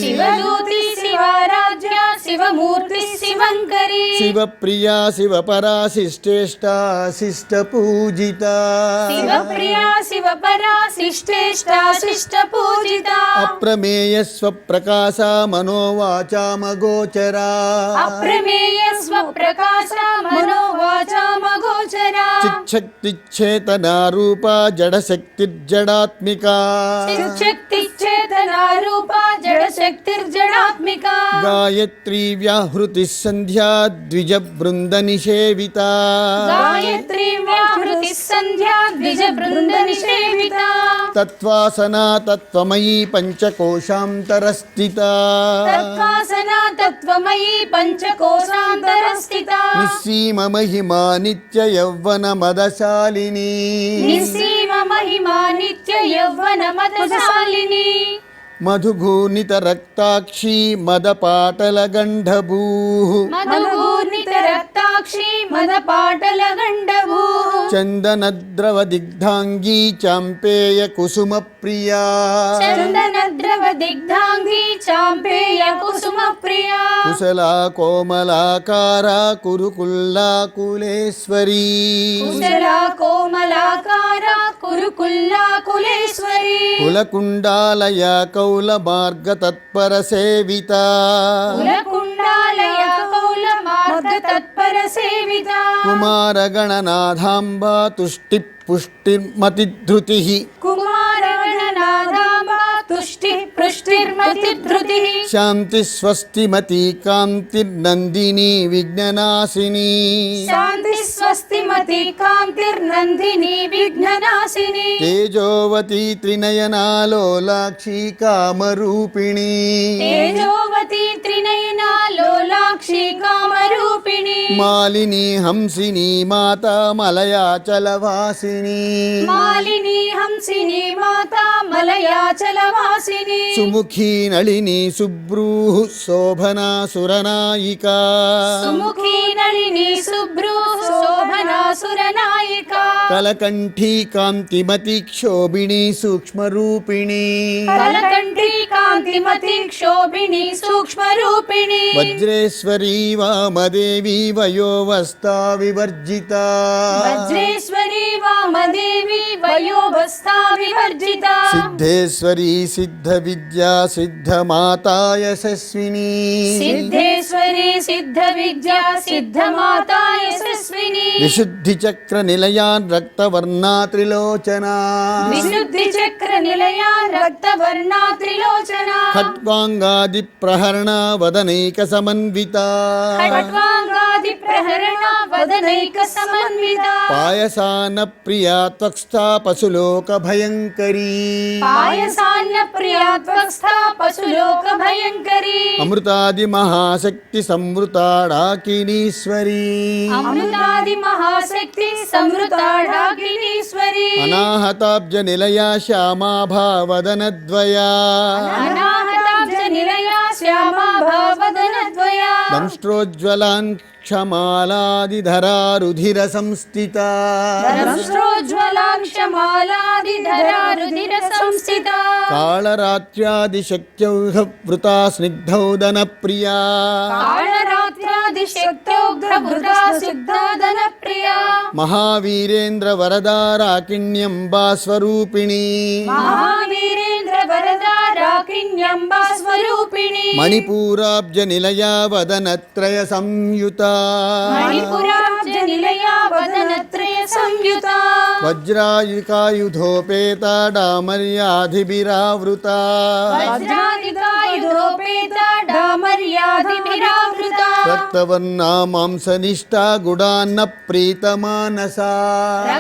శివదూతి శివారాధ్య శివమూర్తి శివంకరి శివప్రియా శివపరా శిష్టేష్ట శిష్ట పూజిత శివప్రియా శివపరా శిష్టేష్ట శిష్ట పూజిత అప్రమేయ స్వప్రకాశ మనోవాచామగోచరా అప్రమేయ స్వప్రకాశ మనోవాచామగోచరా చిచ్చక్తిచ్చేతనా రూప జడశక్తిర్జడాత్మిక శక్తి చేతనా రూప జడ శక్తిర్జడాత్మిక గాయత్రీ వ్యాహృతి సంధ్యా ద్విజ బృంద నిషేవిత గాయత్రీ వ్యాహృతి సంధ్యా ద్విజ బృంద నిషేవిత తత్వాసనా తత్వమయీ పంచకోశాంతరస్థిత తత్వాసనా తత్వమయీ పంచకోశాంతరస్థిత నిస్సీమ మహిమా నిత్య యౌవన మదశాలిని నిస్సీమ మహిమా నిత్య యౌవన మదశాలిని మధుగూర్ణిత రక్తాక్షి మదపాటల గంధభూ మధుగూర్ణిత రక్తాక్షి మదపాటల గండభూ చందనద్రవ దిగ్ధాంగీ చాంపేయ కుసుమ ప్రియా చందన ద్రవ దిగ్ధాంగి చాంపేయ కుసుమ ప్రియా కుశలా కోమలాకార కురుకుల్లా కులేశ్వరీ కుశలా కోమలాకార కురుకుల్లా కులేశ్వరి కులకుండాలయ కౌల మార్గ తత్పర సేవిత కులకుండాలయ కౌల మార్గ తత్పర సేవిత కుమార గణనాథాంబ తుష్టి పుష్టిర్మతిధృతి కుమారగణనాథాంబ తుష్టి పృష్టిర్మతి ధృతి శాంతి స్వస్తిమతి కాంతిర్నందిని విఘ్ననాశిని శాంతి స్వస్తిమతి కాంతిర్నందిని విఘ్ననాశిని తేజోవతి త్రినయనాలోలాక్షి కామరూపిణి తేజోవతి త్రినయనా లోలాక్షి కామరూపిణి మాలిని హంసిని మాత మలయాచలవాసిని మాలిని హంసిని మాతా మలయాచలవాసిని సుముఖీ నళిని సుబ్రూ శోభనా సురనాయికా సుముఖీ నళిని సుభ్రూ శోభనా సురనాయిక కలకంఠీ కాంతిమతి క్షోభిణి సూక్ష్మరూపిణి కలకంఠీ కాంతిమతి క్షోభిణి సూక్ష్మరూపిణి వజ్రేశ్వరీ వామదేవి వయోవస్థా వివర్జిత వజ్రేశ్వరి వామదేవి వయోవస్థా వివర్జిత సిద్ధేశ్వరీ సిద్ధ విద్యా సిద్ధ మాతా యశస్విని సిద్ధేశ్వరి సిద్ధ విద్యా సిద్ధ మాతా యశస్విని విశుద్ధి చక్ర నిలయాన్ రక్తవర్ణా త్రిలోచనా విశుద్ధి చక్ర నిలయా రక్తవర్ణా త్రిలోచన ఖట్వాంగాది ప్రహరణ వదనైక సమన్విత ఖడ్వాంగాది ప్రహరణ వదనైక సమన్విత పాయసాన ప్రియా త్వక్స్థా పశులోక భయంకరీ పాయసాన్న ప్రియాత్వస్థ పశులోక భయంకరి అమృతాది మహాశక్తి సంవృతాడాకినీశ్వరీ అమృతాది మహాశక్తి సంవృతాడాకినీశ్వరి అనాహతాబ్జ నిలయా శ్యామాభావదనద్వయా అనాహతాబ్జ నిలయా శ్యామా భావదనద్వయా దంష్ట్రోజ్వలాన్ క్షమాలాదిధరారుధిర సంస్థిత ధరస్రోజ్వలాక్షమాలాదిధరా రుధిర సంస్థిత కాళరాత్ర్యాదిశక్త్యౌఘ వృతా స్నిగ్ధౌదన ప్రియా కాళరాత్రాదిశక్తౌఘ్రభృతా సిద్ధాదన ప్రియా మహావీరేంద్ర వరదారాకిణ్యంబా స్వరూపిణి మహావీరేంద్ర వరదా రాకిణ్యంబా స్వరూపిణి మణిపూరాబ్జ నిలయా వదనత్రయ సంయుత మణిపురాబ్జ నిలయా వదనత్రయ సంయుత వజ్రాయుకాయుధోపేత డామర్యాధిభిరావృత వజ్రాదికాయ ఆయుధోపేతా డామర్యాదిభిరావృతా రక్తవర్ణా మాంసనిష్టా గుడాన్న ప్రీతమానసా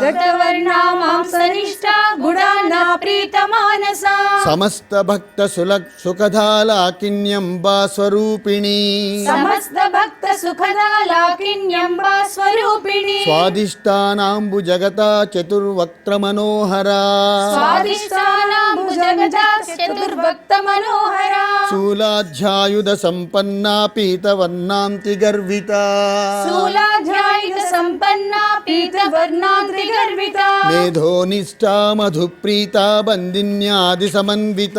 రక్తవర్ణా మాంసనిష్టా గుడాన్నా ప్రీతమానసా సమస్త భక్త సుఖదాలాకిన్యంబా స్వరూపిణి సమస్త భక్త సుఖదా లాకిన్యంబా స్వరూపిణి స్వాదిష్టానాంబు జగతా చతుర్వక్త్ర మనోహరా స్వాదిష్టానాంబుజగదా చతుర్భక్త మనోహరా శూలాధ్యాయుధ సంపన్నా పీతవర్ణాంతి గర్విత శూలాధ్యాయుధ సంపన్నా పీతవర్ణాంతి గర్విత మేధోనిష్టా మధుప్రీత బందిన్యాది సమన్విత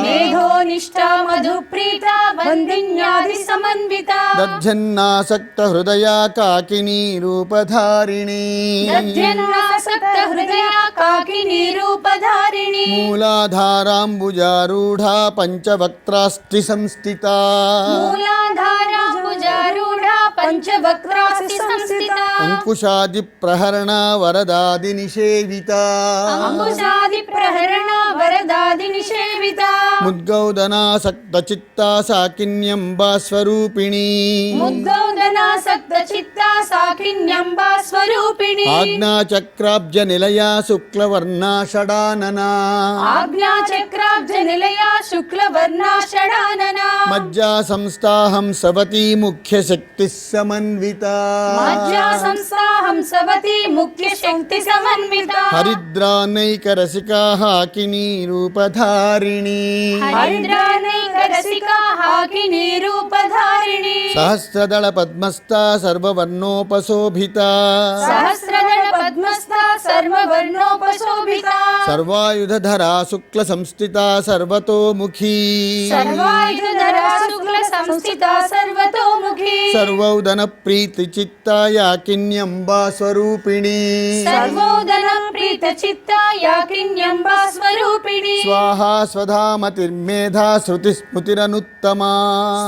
మేధోనిష్టా మధుప్రీత బందిన్యాది సమన్విత దధ్యన్నాసక్త హృదయా కాకినీ రూపధారిణి దధ్యన్నాసక్త హృదయ కాకినీ రూపధారిణి మూలాధారాంబుజారూఢా పంచవక్త్రాస్తి సంస్థిత మూలాధారాంబుజారూఢా పంచవక్త్రాస్తి సంస్థిత అంకుశాది ప్రహరణ వరదాది నిషేవిత అంకుశాది ప్రహరణ వరదాది నిషేవిత ముద్గౌదనాసక్త చిత్తా సాకిన్యంబా స్వరూపిణి ముద్దౌదనాసక్త చిత్తా సాకిన్యంబా స్వరూపిణి ఆజ్ఞాచక్రాబ్జ నిలయా శుక్లవర్ణా షడాననా ఆజ్ఞాచక్రాబ్జ నిలయా శుక్లవర్ణా షడాననా మజ్జా సంస్థాహం సవతి ముఖ్య శక్తి సమన్విత మజ్జా సంస్థాహంసవతి ముఖ్య శక్తి సమన్విత హరిద్రానైక రసికా హాకినీ రూపధారిణి హరిద్రానైక రసికా హాకినీ రూపధారిణి సహస్రదళ పద్మస్థా సర్వవర్ణోపశోభిత సహస్రదళ పద్మస్థా సర్వవర్ణోపశోభిత సర్వాయుధధరా శుక్ల సంస్థిత సర్వతోముఖీ సర్వాయుధరా శుక్ల సంస్థిత సర్వతోముఖి సర్వౌదన ప్రీతి చిత్తాయాకిన్యంబా స్వరూపిణి సర్వోదన ప్రీత చిత్తా యాకిన్యంబా స్వరూపిణి స్వాహా స్వధామతిర్మేధా శృతి స్మృతిరనుత్తమా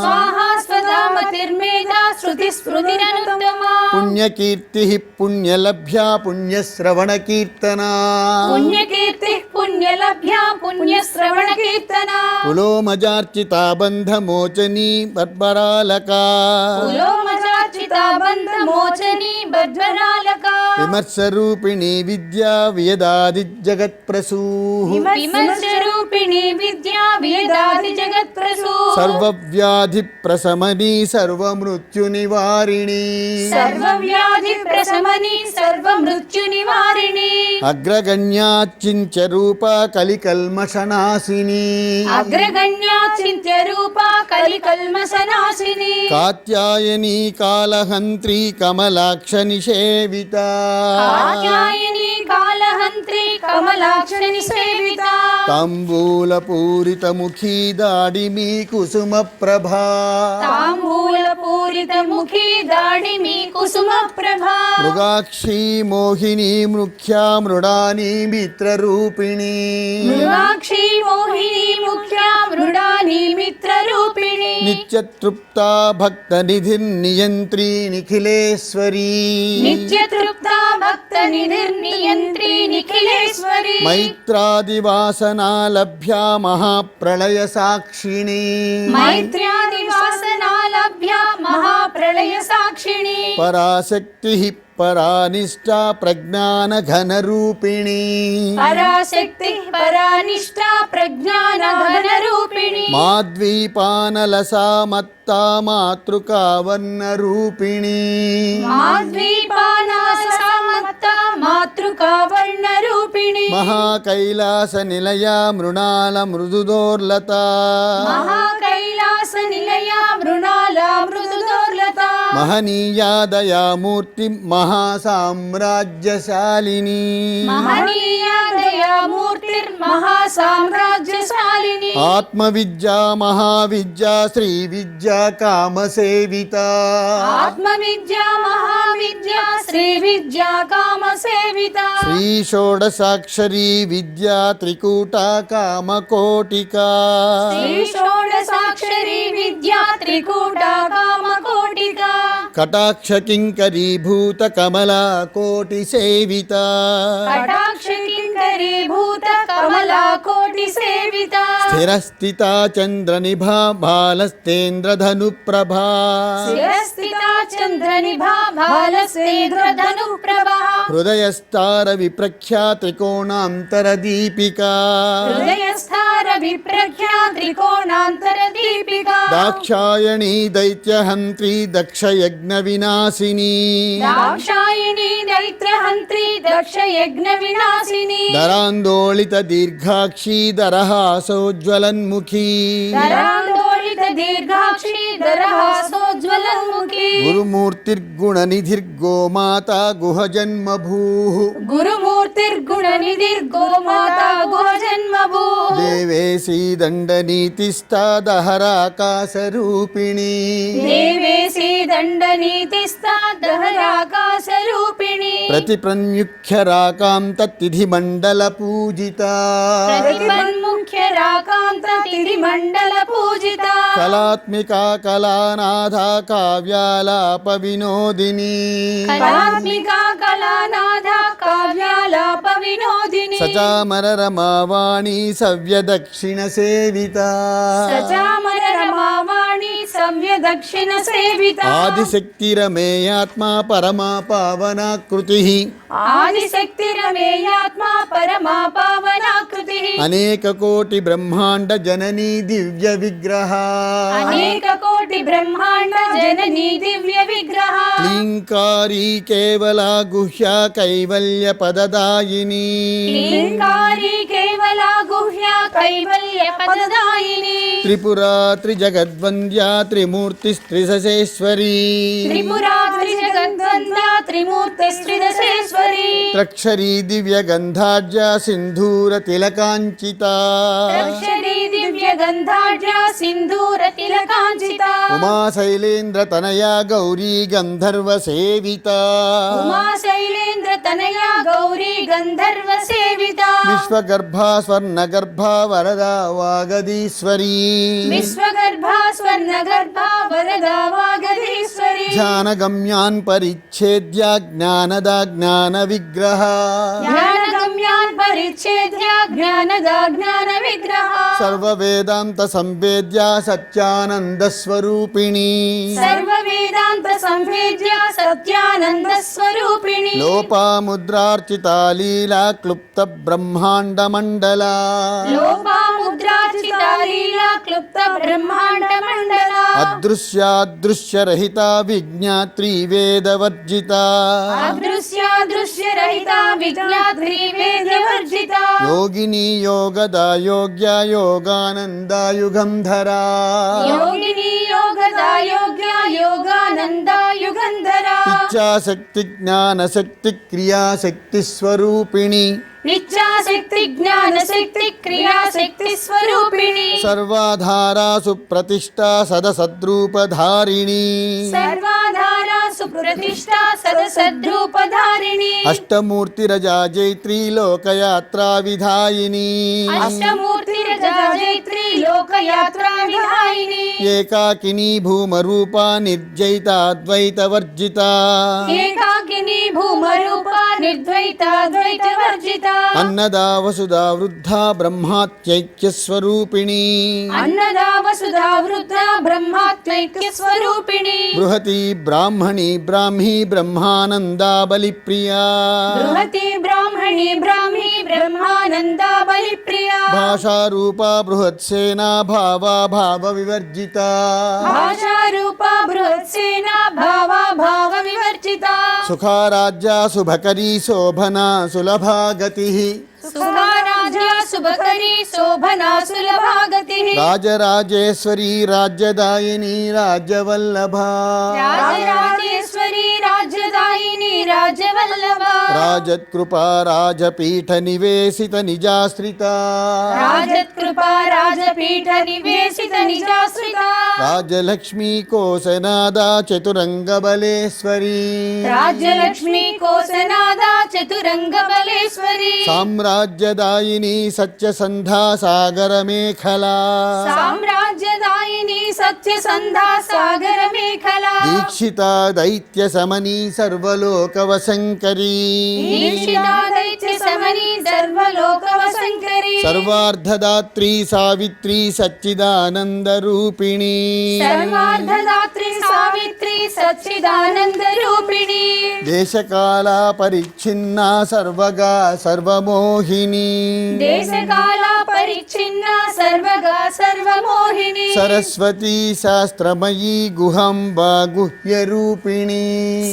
స్వాహా స్వధామతిర్మేధా శృతి స్మృతిరనుత్తమా పుణ్యకీర్తి పుణ్యలభ్యా పుణ్యశ్రవణ కీర్తనా పుణ్యకీర్తి పుణ్యలభ్యా పుణ్యశ్రవణ కీర్తన కులోమజార్చితా బంధమోచనీ బర్బరాలకా కులోమజార్చితా బంధ మోచని బద్వరాలక విమర్శరూపిణి విద్యా వియదాది జగత్ప్రసూ విమర్శరూపిణి విద్యా వేదాది జగత్ప్రసూ సర్వవ్యాధి ప్రశమనీ సర్వమృత్యు నివారిణి సర్వవ్యాధి ప్రశమని సర్వమృత్యు నివారిణి అగ్రగణ్యాచించ రూప కలికల్మషనాశిని అగ్రగణ్యా చింత్య రూప కలి కల్మశనాశిని కాత్యాయనీ కాలహంత్రీ కమలాక్ష నిషేవిత కాత్యాయని కాలహంత్రి కమలాక్షని సేవిత తాంబూలపూరితముఖీ దాడిమీ కుసుమ ప్రభా తాంబూల పూరిత ముఖీ దాడిమి కుసుమ ప్రభా మృగాక్షీ మోహిని మృఖ్యా మృడానీ మిత్రరూపిణి మృగాక్షి మోహిని ముఖ్య మృడాని మిత్ర రూపిణి నిత్యతృప్తా భక్త నిధిర్నియంత్రీ నిఖిలేశ్వరీ నిత్య తృప్త భక్త నిధిర్నియంత్రి నిఖిలేశ్వరి మైత్రాదివాసనా లభ్యా మహాప్రళయ సాక్షిణి మైత్ర్యాది వాసనా లభ్య మహాప్రళయ సాక్షిణి పరాశక్తి పరానిష్టా ప్రజ్ఞాన ఘనరూపిణి పరాశక్తి పరానిష్ట ప్రజ్ఞాన ఘన రూపిణి మాద్వీపానలసా మత్తా మాతృకావర్ణ రూపిణి మాద్వీపానాసమత్త మాతృకా వర్ణ రూపిణి మహాకైలాస నిలయా మృణాల మృదుదోర్లత మహాకైలాస నిలయ మృణాల మృదుదోర్లత మహనీయా దయామూర్తి మహాసామ్రాజ్యశాలిని మహనీయ దయామూర్తిర్ మహాసామ్రాజ్యశాలిని ఆత్మవిద్యా మహావిద్యా శ్రీ విద్యా కామసేవిత ఆత్మవిద్య మహావిద్య శ్రీ విద్య కామ సేవిత శ్రీ షోడసాక్షరీ విద్యా త్రికూటా కామకోటికా శ్రీ షోడసాక్షరీ విద్య త్రికూట కామ కోటిక కటాక్ష కింకరీభూత కమలా కోటి సేవిత కటాక్ష కింకరీ భూత కమలా కోటి సేవిత స్థిరస్థితా చంద్రనిభా బాలస్తేంద్రధనుప్రభా శిరస్థితా చంద్రనిభా బాలస్తేంద్రధనుప్రభా హృదయస్థార విప్రఖ్యా త్రికోణాంతరదీపికా హృదయస్థార విప్రఖ్యా త్రికోణాంతరదీపికా దాక్షాయణీ దైత్యహంత్రీ దక్షయజ్ఞ వినాశిని దాక్షాయిణీ దైత్రహంత్రీ దక్షయజ్ఞ వినాశిని దరాందోళిత దీర్ఘాక్షీ దరహాసోజ్వలన్ముఖీ దరాందోళిత దీర్ఘాక్షి దరహాసోజ్వలన్ముఖి గురుమూర్తిర్గుణనిధిర్గోమాతా గుహజన్మభూ గురుమూర్తిర్గుణనిధిర్గోమాతా గుహజన్మభూ దేవేశీ దండనీతిస్తాదహరాకాశరూపిణీ దేవేశీ దండనీతిస్తా దహరాకాశరూపిణి ప్రతిప్రన్యుఖ్యరాకాం తత్తిథిమండల పూజితా ప్రతిపన్ముఖ్య రాకాంత తిథి మండల పూజిత కళాత్మికా కళానాథా కావ్యాలాప వినోదిని కళాత్మికా కళానాథ కావ్యాలాప వినోదిని సచామర రమావాణి సవ్యదక్షిణ సేవిత సచామర రమావాణి సవ్య దక్షిణ సేవిత ఆదిశక్తిరమేయాత్మా పరమా పావనాకృతి ఆదిశక్తి రమేయాత్మ పరమా పావనాకృతి అనేక కోటి బ్రహ్మాండ జననీ దివ్య విగ్రహ అనేక కోటి బ్రహ్మాండ జననీ దివ్య విగ్రహ క్లీంకారీ కేవల గుహ్య కైవల్య పదదాయిని లీంకారి కేవల గుహ్య కైవల్య పదదాయిని త్రిపురా త్రిజగద్వంద్యా త్రిమూర్తి త్రిశేశ్వరీ త్రిపురా త్రిజగద్వంద త్రిమూర్తి శ్రీదశేశ్వరి త్రక్షరీ దివ్య గంధాఢ్య సింధూర తిలకాంచిత అక్షరీ దివ్య గంధాఢ్య సింధూర తిలకాంచిత ఉమా శైలేంద్ర తనయా గౌరీ గంధర్వ సేవిత ఉమా శైలేంద్ర తనయా గౌరీ గంధర్వ సేవిత విశ్వగర్భా స్వర్ణగర్భా వరదా వాగదీశ్వరీ విశ్వగర్భ స్వర్ణగర్భ వరదా వాగధీశ్వరి ధ్యానగమ్యాన్ పరిచ్ఛేద్య జ్ఞానదా జ్ఞాన విగ్రహ జ్ఞానగమ్యాన్ పరిచ్ఛేద్య జ్ఞానదా జ్ఞాన విగ్రహ సర్వవేదాంత సంవేద్య సత్యానంద స్వరూపిణి సర్వ వేదాంత సంవేద్య సత్యానంద స్వరూపిణి లోపాముద్రార్చిత లీలా క్లుప్త బ్రహ్మాండ మండల లోపాముద్రార్చిత లీలా క్లుప్త బ్రహ్మాండ మండల అదృశ్యాదృశ్యరహిత విజ్ఞాత్రి వేదవర్జిత అదృశ్య రహిత విజ్ఞాత్రి వేదవర్జిత యోగిని యోగదా యోగ్య యోగానందాయుగంధరా యోగిని యోగదా యోగ్య యోగానంద యుగంధరా ఇచ్ఛాశక్తి జ్ఞానశక్తి క్రియాశక్తి స్వరూపిణి ఇచ్ఛాశక్తి జ్ఞానశక్తి క్రియాశక్తి స్వరూపిణి సర్వాధారా సుప్రతిష్టా సదసద్రూపధారిణి సర్వాధారా సుప్రతిష్ట సదసద్రూపధారిణి అష్టమూర్తిరజా జైత్రీ లోకయాత్రా విధాయిని అష్టమూర్తి రజైత్రి లోకయాత్రా విధాయిని ఏకాకిని భూమరూపా నిర్జైతాద్వైతవర్జిత ఏకాకిని భూమరూప నిర్ద్వైతాద్వైత వర్జిత అన్నదా వసుదా వృద్ధా బ్రహ్మాత్యైక్య స్వరూపిణి అన్నదా వసుధా వృద్ధ బ్రహ్మాత్మైక్య స్వరూపిణి బృహతి బ్రాహ్మణి బ్రాహ్మీ బ్రహ్మానందా బలిప్రియా బృహతి బ్రాహ్మణి బ్రాహ్మీ బ్రహ్మానంద బలిప్రియా భాషారూపా బృహత్సేనా భావా భావ వివర్జిత భాషారూప బృహత్సేన భావ వివర్జిత సుఖారాజ్యా శుభకరీ శోభనా సులభాగతి సుఖారాజ్య శుభకరీ శోభనా సులభాగతి రాజరాజేశ్వరీ రాజ్యదాయిని రాజ్యవల్లభా రాజరాజేశ్వరి రాజ్యదాయిని రాజ్యవల్లభ రాజత్కృపా రాజపీఠ నివేశిత నిజాశ్రిత రాజత్కృపా రాజపీఠ నివేశిత నిజాశ్రిత రాజలక్ష్మీ కోశనాదా చతురంగబలేశ్వరీ రాజ్యలక్ష్మీ కోశనాద చతురంగ బలేశ్వరి సామ్రాజ్యదాయిని సత్యసంధా సాగర మేఖలా సామ్రాజ్యదాయిని సత్యసంధా సాగర మేఖలా దీక్షిత దైత్య సమనీ సర్వలోకవశంకరీ దీక్షితా దైత్య సమని సర్వలోకవశంకరి సర్వార్ధదాత్రీ సావిత్రీ సచ్చిదానంద రూపిణీ సర్వార్ధదాత్రి సావిత్రి సచ్చిదానంద రూపిణి దేశకాల పరిచ్ఛిన్న సర్వగా సర్వమోహిని దేశకాల పరిచ్ఛిన్న సర్వగా సర్వమోహిని సరస్వతీ శాస్త్రమయీ గుహంబ గుహ్య రూపిణీ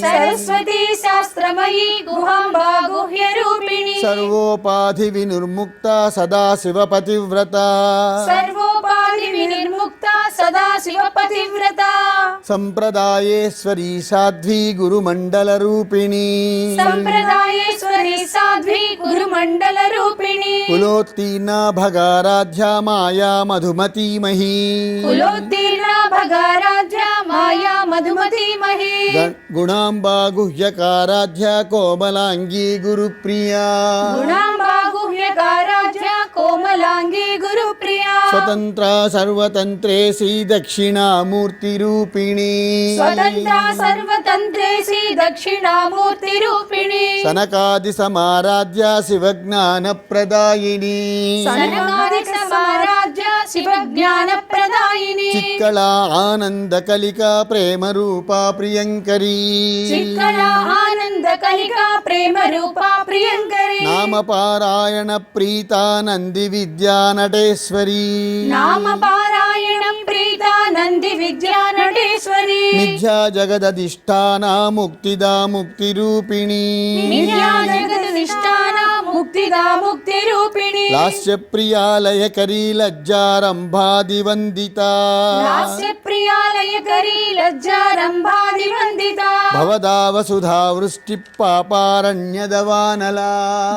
సరస్వతి శాస్త్రమయీ గుహాంబా గుహ్య రూపిణి సర్వోపాధి వినిర్ముక్త సదాశివ పతివ్రత సర్వోపాధి వినిర్ముక్త సదా శివ పతివ్రత సంప్రదాయేశ్వరీ సాధ్వీ గురుమండల రూపిణీ సంప్రదాయేశ్వరి సాధ్వి గురుమండల రూపిణి కులోత్తీర్ణ భగారాధ్య మాయా మధుమతీమహీ కులోత్తీర్ణ భగారాధ్య మాయా మధుమతీమహి గుణాంబా గుహ్యకారాధ్య కోమలాంగీ గురుప్రియా గుణాంబా గుహ్యకారాధ్య కోమలాంగి గురుప్రియా స్వతంత్ర సర్వతంత్రేసి దక్షిణామూర్తి రూపిణీ స్వతంత్ర సర్వతంత్రేసి దక్షిణామూర్తి రూపిణి సనకాది సమారాధ్య శివజ్ఞాన ప్రదాయిని సనకాది సమారాధ్య శివ జ్ఞాన ప్రదాయిని చిక్కళ ఆనంద కలిక ప్రేమ రూపా ప్రియంకరీ చిక్కల ఆనంద కలిక ప్రేమ రూపా ప్రియంకరి నామపారాయణ ప్రీతానంది విద్యా నటేశ్వరీ నామ పారాయణం ప్రీత నంది విద్యా నటేశ్వరి మిథ్యా జగదధిష్టాన ముక్తిదా ముక్తి రూపిణీ మిథ్యా జగదధిష్టాన ముక్తిదా ముక్తి రూపిణి లాస్య ప్రియాలయకరీ లజ్జారంభాదివందిత లాస్య ప్రియాలయకరీ లజ్జారంభాది వందిత భవదా వసుధా వృష్టి పాపారణ్యదవానలా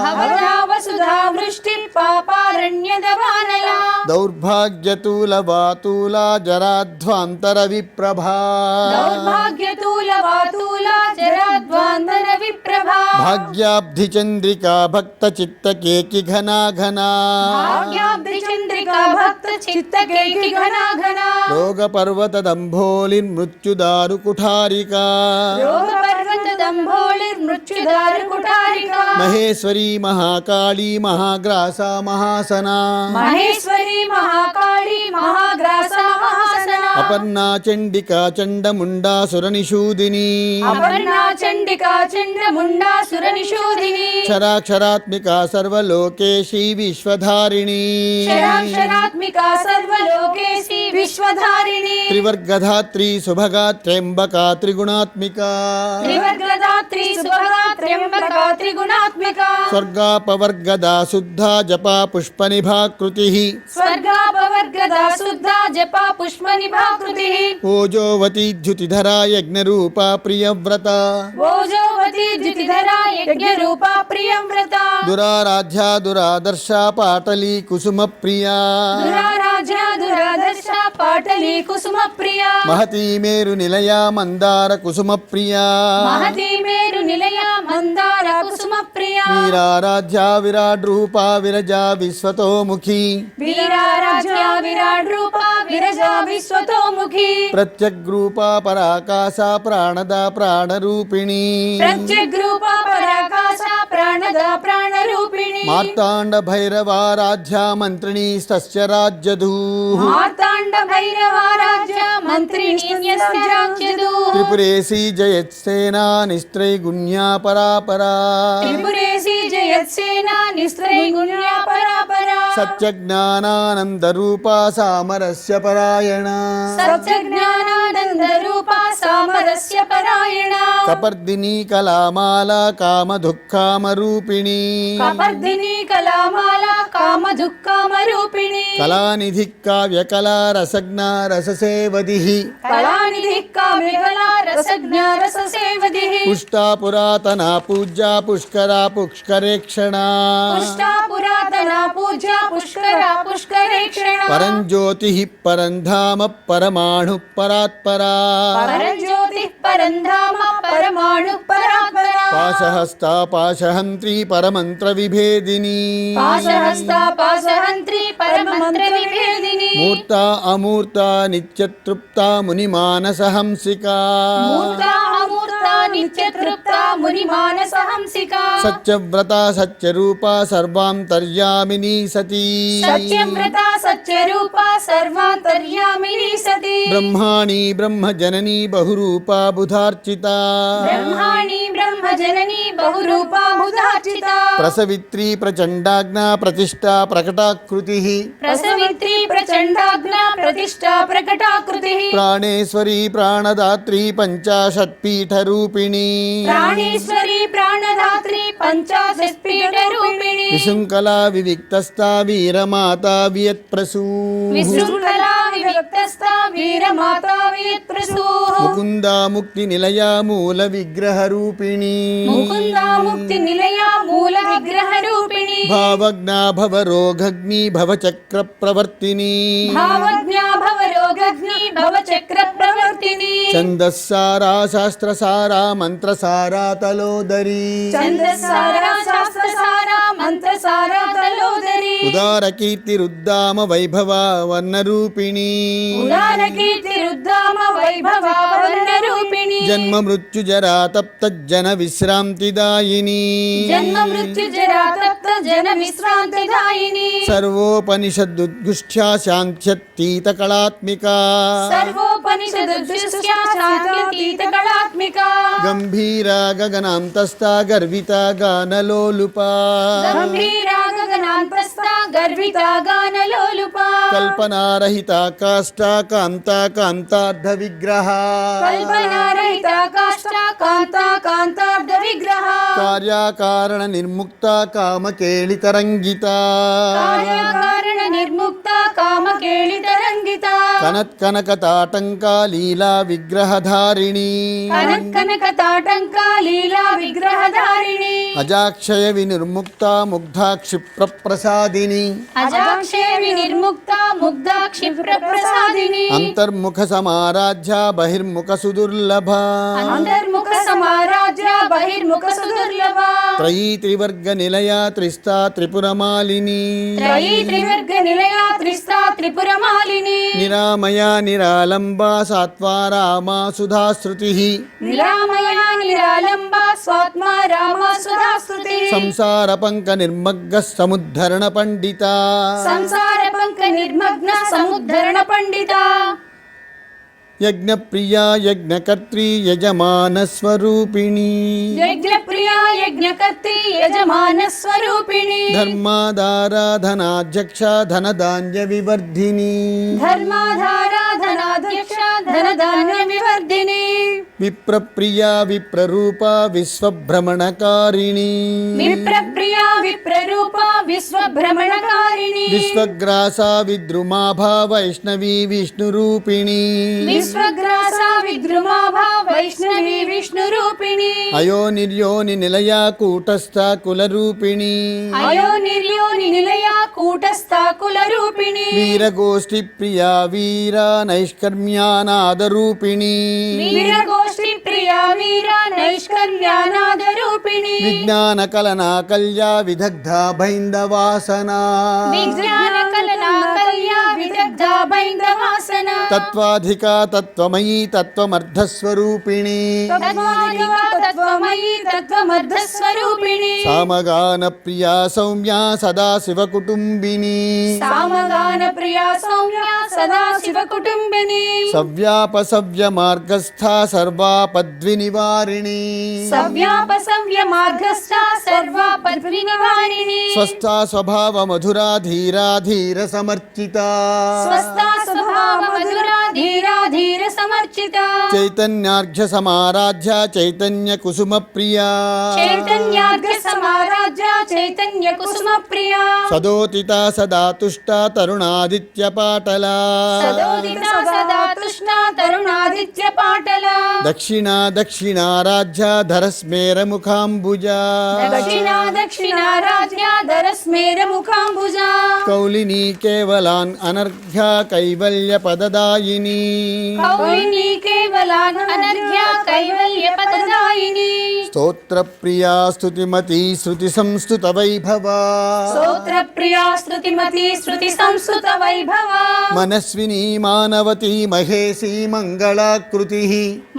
భవదా వసుధా వృష్టి పాపారణ్యదవానల దౌర్భాగ్యతూల వాతూల జరాధ్వాంతర విప్రభా దౌర్భాగ్యతూల వాతూల జరాద్వాంతర విప్రభా భాగ్యాబ్ధి చంద్రికా భక్త చిత్త కేకి ఘనా ఘనా భాగ్యాబ్ధి చంద్రికా భక్త చిత్త కేకి ఘనా ఘనా రోగ పర్వత దంభోలి మృత్యుదారు కుఠారికా రోగ పర్వత దంభోళిర్ మృత్యుదారు కుటారికా మహేశ్వరీ మహాకాళీ మహాగ్రాస మహాసనా మహేశ్వరి మహాకాళి మహాగ్రాస మహాసన అపర్ణా చండికా చండముండాసుర నిషూదిని అపర్ణా చండికా చంద్రముండా సురనిషూదిని క్షరాక్షరాత్మికా సర్వలోకేశీ విశ్వధారిణి క్షరాక్షరాత్మిక సర్వలోకేసి విశ్వధారిణి త్రివర్గధాత్రి సుభగా త్ర్యంబకా త్రిగుణాత్మికా త్రివర్గదాత్రి సుభగా త్ర్యంబకా త్రిగుణాత్మిక స్వర్గాపవర్గదా శుద్ధా జపా పుష్పనిభాకృతి స్వర్గాపవర్గదా శుద్ధ జప పుష్ప నిభాకృతి ఓజోవతి ద్యుతిధరా యజ్ఞరూపా ప్రియవ్రత ఓజోవతి ద్యుతిధరా యజ్ఞ రూపా ప్రియంవ్రత దురారాధ్యా దురాదర్శ పాటలీ కుసుమ ప్రియా దురారాధ్య దురాదర్శ పాటలి కుసుమ ప్రియా మహతీ మేరు నిలయా మందార కుసుమ ప్రియా మహతి మేరు నిలయ మందార కుసుమ ప్రియా వీరారాధ్యా విరాట్ రూపా విరజా విశ్వతోముఖి వీరారాధ్య విరాట్ రూప విరజా విశ్వతోముఖి ప్రత్యగ్రూపా పరాకాశ ప్రాణద ప్రాణరూపిణి ప్రత్యగ్రూప పరాకాశ ప్రాణద ప్రాణరూపిణి మార్తాండ భైరవారాధ్యా మంత్రిణీ తస్య రాజ్యధూ మార్తాండ భైరవారాధ్య మంత్రిణి యస్య రాజ్యదు త్రిపురేశీ జయత్సేనా నిస్త్రైగుణ్యా పరాపరా త్రిపురేసి జయత్సేనా నిస్త్రైగుణ్యా పరాపరా సత్యజ్ఞానానంద రూపా సామరస్య పరాయణ సత్యజ్ఞానానంద రూప సామరస్య పరాయణ కపర్దినీ కళామాల కామ దుఃఖామరూపిణి కపర్దిని కళామాల కామ దుఃఖామరూపిణి కళానిధి కావ్య కళా రసజ్ఞ రససేవది కళానిధి కావ్యకళా రసజ్ఞ రససేవది పుష్టా పురాతన పూజ్యా పుష్కరా పుష్కరేక్షణ పుష్టా పురాతన పూజ్య పుష్కర పుష్కరేక్షణ పరంజ్యోతి పరంధామ పరమాణు పరాత్పరా పరంజ్యోతి परागतिः परं धाम परमाणुः परात्परा पाशहस्ता पाशहन्त्री परमन्त्रविभेदिनी पाशहस्ता पाशहन्त्री परमन्त्रविभेदिनी मूर्ता अमूर्ता नित्यतृप्ता मुनिमानसहंसिका मूर्ता अमूर्ता नित्यतृप्ता मुनिमानसहंसिका सत्यव्रता सत्यरूपा सर्वान्तर्यामिनी सती सत्यव्रता सत्यरूपा सर्वान्तर्यामिनी सती ब्रह्माणि ब्रह्मजननी बहुरूपा बुधार्चिता ब्रह्माणि ब्रह्मजननी बहुरूपा बुधार्चिता प्रसवित्री प्रचण्डाग्ना प्रतिष्ठा प्रकटाकृतिः प्रसवित्री प्रचण्डाग्ना प्रतिष्ठा प्रकटाकृतिः प्राणेश्वरी प्राणदात्री पञ्चाशत्पीठरूपिणी प्राणेश्वरी प्राणधात्री पञ्चाशत्पीठरूपिणी विशृङ्खला विविक्तस्था वीरमाता वियत्प्रसूः विशृङ्खला विविक्तस्था वीरमाता वियत्प्रसूः मुकुन्दा मुक्तिनिलया मूलविग्रहरूपिणी मुकुन्दा मुक्तिनिलया मूलविग्रहरूपिणी भावज्ञा भवरोगग्नि भवचक्रप्रवर्तिनी भावज्ञा भवरोगग्नि भवचक्रप्रवर्तिनी छन्दस्सारा शास्त्रसारा मन्त्रसारा तलोदरी छन्दस्सारा शास्त्रसारा मन्त्रसारा तलोदरी उदारकीर्तिरुद्दाम वैभवा वर्णरूपिणी उदारकीर्तिरुद्धाम वैभवा वर्णरूपिणी जन्म मृत्युजरा तप्तज्जन विश्रान्तिदायिनी जन्म मृत्युजरा तप्त जन विश्रान्तिदायिनी सर्वोपनिषदुद्गुष्ठ्या शान्त्यतीतकलात्मिका सर्वोपनिषदुद्दृष्ट्या शान्त्यतीतकलात्मिका गम्भीरा गगनान्तस्था गर्विता गानलोलुपा गम्भीरा गगनान्तस्था गर्विता गानलोलुपा कल्पनारहिता काष्ठा कान्ता कान्तार्धविग्रहा कल्पनारहिता काष्ठा कान्ता कान्तार्धविग्रहा कार्याकारणनिर्मुक्ता कामकेलितरङ्गिता कार्याकारण निर्मुक्ता कामकेलितरङ्गिता कनत्कनकताटङ्का लीला विग्रहधारिणी कनकताटङ्का लीला विग्रहधारिणी अजाक्षय विनिर्मुक्ता मुग्धा क्षिप्रप्रसादिनी अजाक्षय विनिर्मुक्ता मुग्धा क्षिप्रप्रसादिनी अंतर्मुख समाराध्या बहिर्मुख सुदुर्लभा अंतर्मुख समाराज्य बहिर्मुख सुदुर्लभा त्रयी त्रिवर्ग निलया त्रिस्ता त्रिपुरमालिनी त्रयी त्रिवर्ग निलया त्रिस्ता त्रिपुरमालिनी निरामया निरालंबा सात्वा रामा सुधाश्रुतिः निरामया निरालंबा स्वात्मा रामा सुधास्तुति संसार पंक निर्मग्ग समुद्धरण पंडिता संसार पंक निर्मग्न समुद्धरण पंडिता यज्ञ प्रिया यज्ञकर्त्री यजमान स्वरूपिणी यज्ञप्रिया यज्ञकर्त्री यजमान स्वरूपिणी धर्माधाराधनाध्यक्षा धनधान्य विवर्धिनी धर्माधारा धनाध्यक्ष धनधान्य विवर्धिनी विप्रप्रिया विप्ररूपा विश्वभ्रमणकारिणी विप्रप्रिया विप्ररूपा विश्वभ्रमणकारिणी विश्वग्रासा विद्रुमाभा वैष्णवी विष्णुरूपिणी विश्वग्रासा विद्रुमाभा वैष्णवी विष्णुरूपिणी अयो निर्योनि निलया कूटस्था कुलरूपिणी अयो निर्योनि निलया कूटस्था कुलरूपिणी वीरगोष्ठी प्रिया वीरा नैष्कर्म्यानादरूपिणी वीरगोष्ठी प्रिया वीरा नैष्कर्म्यानादरूपिणी विज्ञान कलना कल्या विदग्धा भैन्दवासना विज्ञान कलना कल्या विदग्धा भैन्दवासना तत्त्वाधिका तत्त्वमयी तत्त्वमर्धस्वरूपिणी तत्त्वाधिका तत्त्वमयी तत्त्वमर्धस्वरूपिणी सामगान प्रिया सौम्या सदा शिवकुटुम्बिनी सामगान प्रिया सौम्या सदा शिवकुटुम्बिनी सव्यापसव्य मार्गस्था सर्वापद्विनिवारिणी सव्यापसव्य मार्गस्था सर्वापद्विनिवारिणी स्वस्था स्वभाव मधुरा धीरा धीर समर्चिता स्वस्था स्वभाव मधुरा धीरा धीर समर्चिता चैतन्यार्घ्य समाराध्या चैतन्य कुसुम प्रिया चैतन्यार्घ समाराध्या चैतन्य कुसुम प्रिया सदोतिता सदा तुष्टा तरुणादित्य पाटला తదోదిత సదా తృష్ణా తరుణాదిత్య పాటల దక్షిణ దక్షిణారాధ్యాధర స్మేర ముఖాంబుజ దక్షిణ దక్షిణ రాజ్యాధర స్మేర ముఖాంబుజ కౌలినీ కేవలాన్ అనర్ఘ్య కైవల్య పదదాయిని కౌలినీ కేవలాన్ అనర్ఘ్య కైవల్య పదదాయిని స్తోత్ర ప్రియా స్తుతిమతి శృతి సంస్తుత వైభవ స్తోత్ర ప్రియా స్తుతిమతి శృతి సంస్కృత వైభవ మనస్విని మానవతి మహేశీ మంగళాకృతి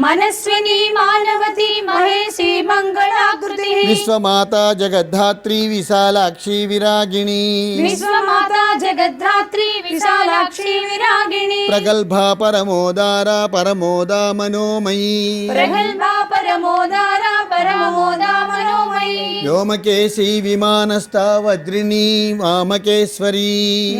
మనస్విని మానవతి మహేషి మంగళాకృతి విశ్వమాత జగద్ధాత్రి విశాలాక్షి విరాగిణి విశ్వమాత జగద్ధాత్రి విశాలాక్షి విరాగిణి ప్రగల్భా పరమోదార పరమోదా మనోమయీ ప్రగల్భా పరమోదార పరమోదా మనోమయీ వ్యోమకేశీ విమానస్థ వజ్రిణీ వామకేశ్వరీ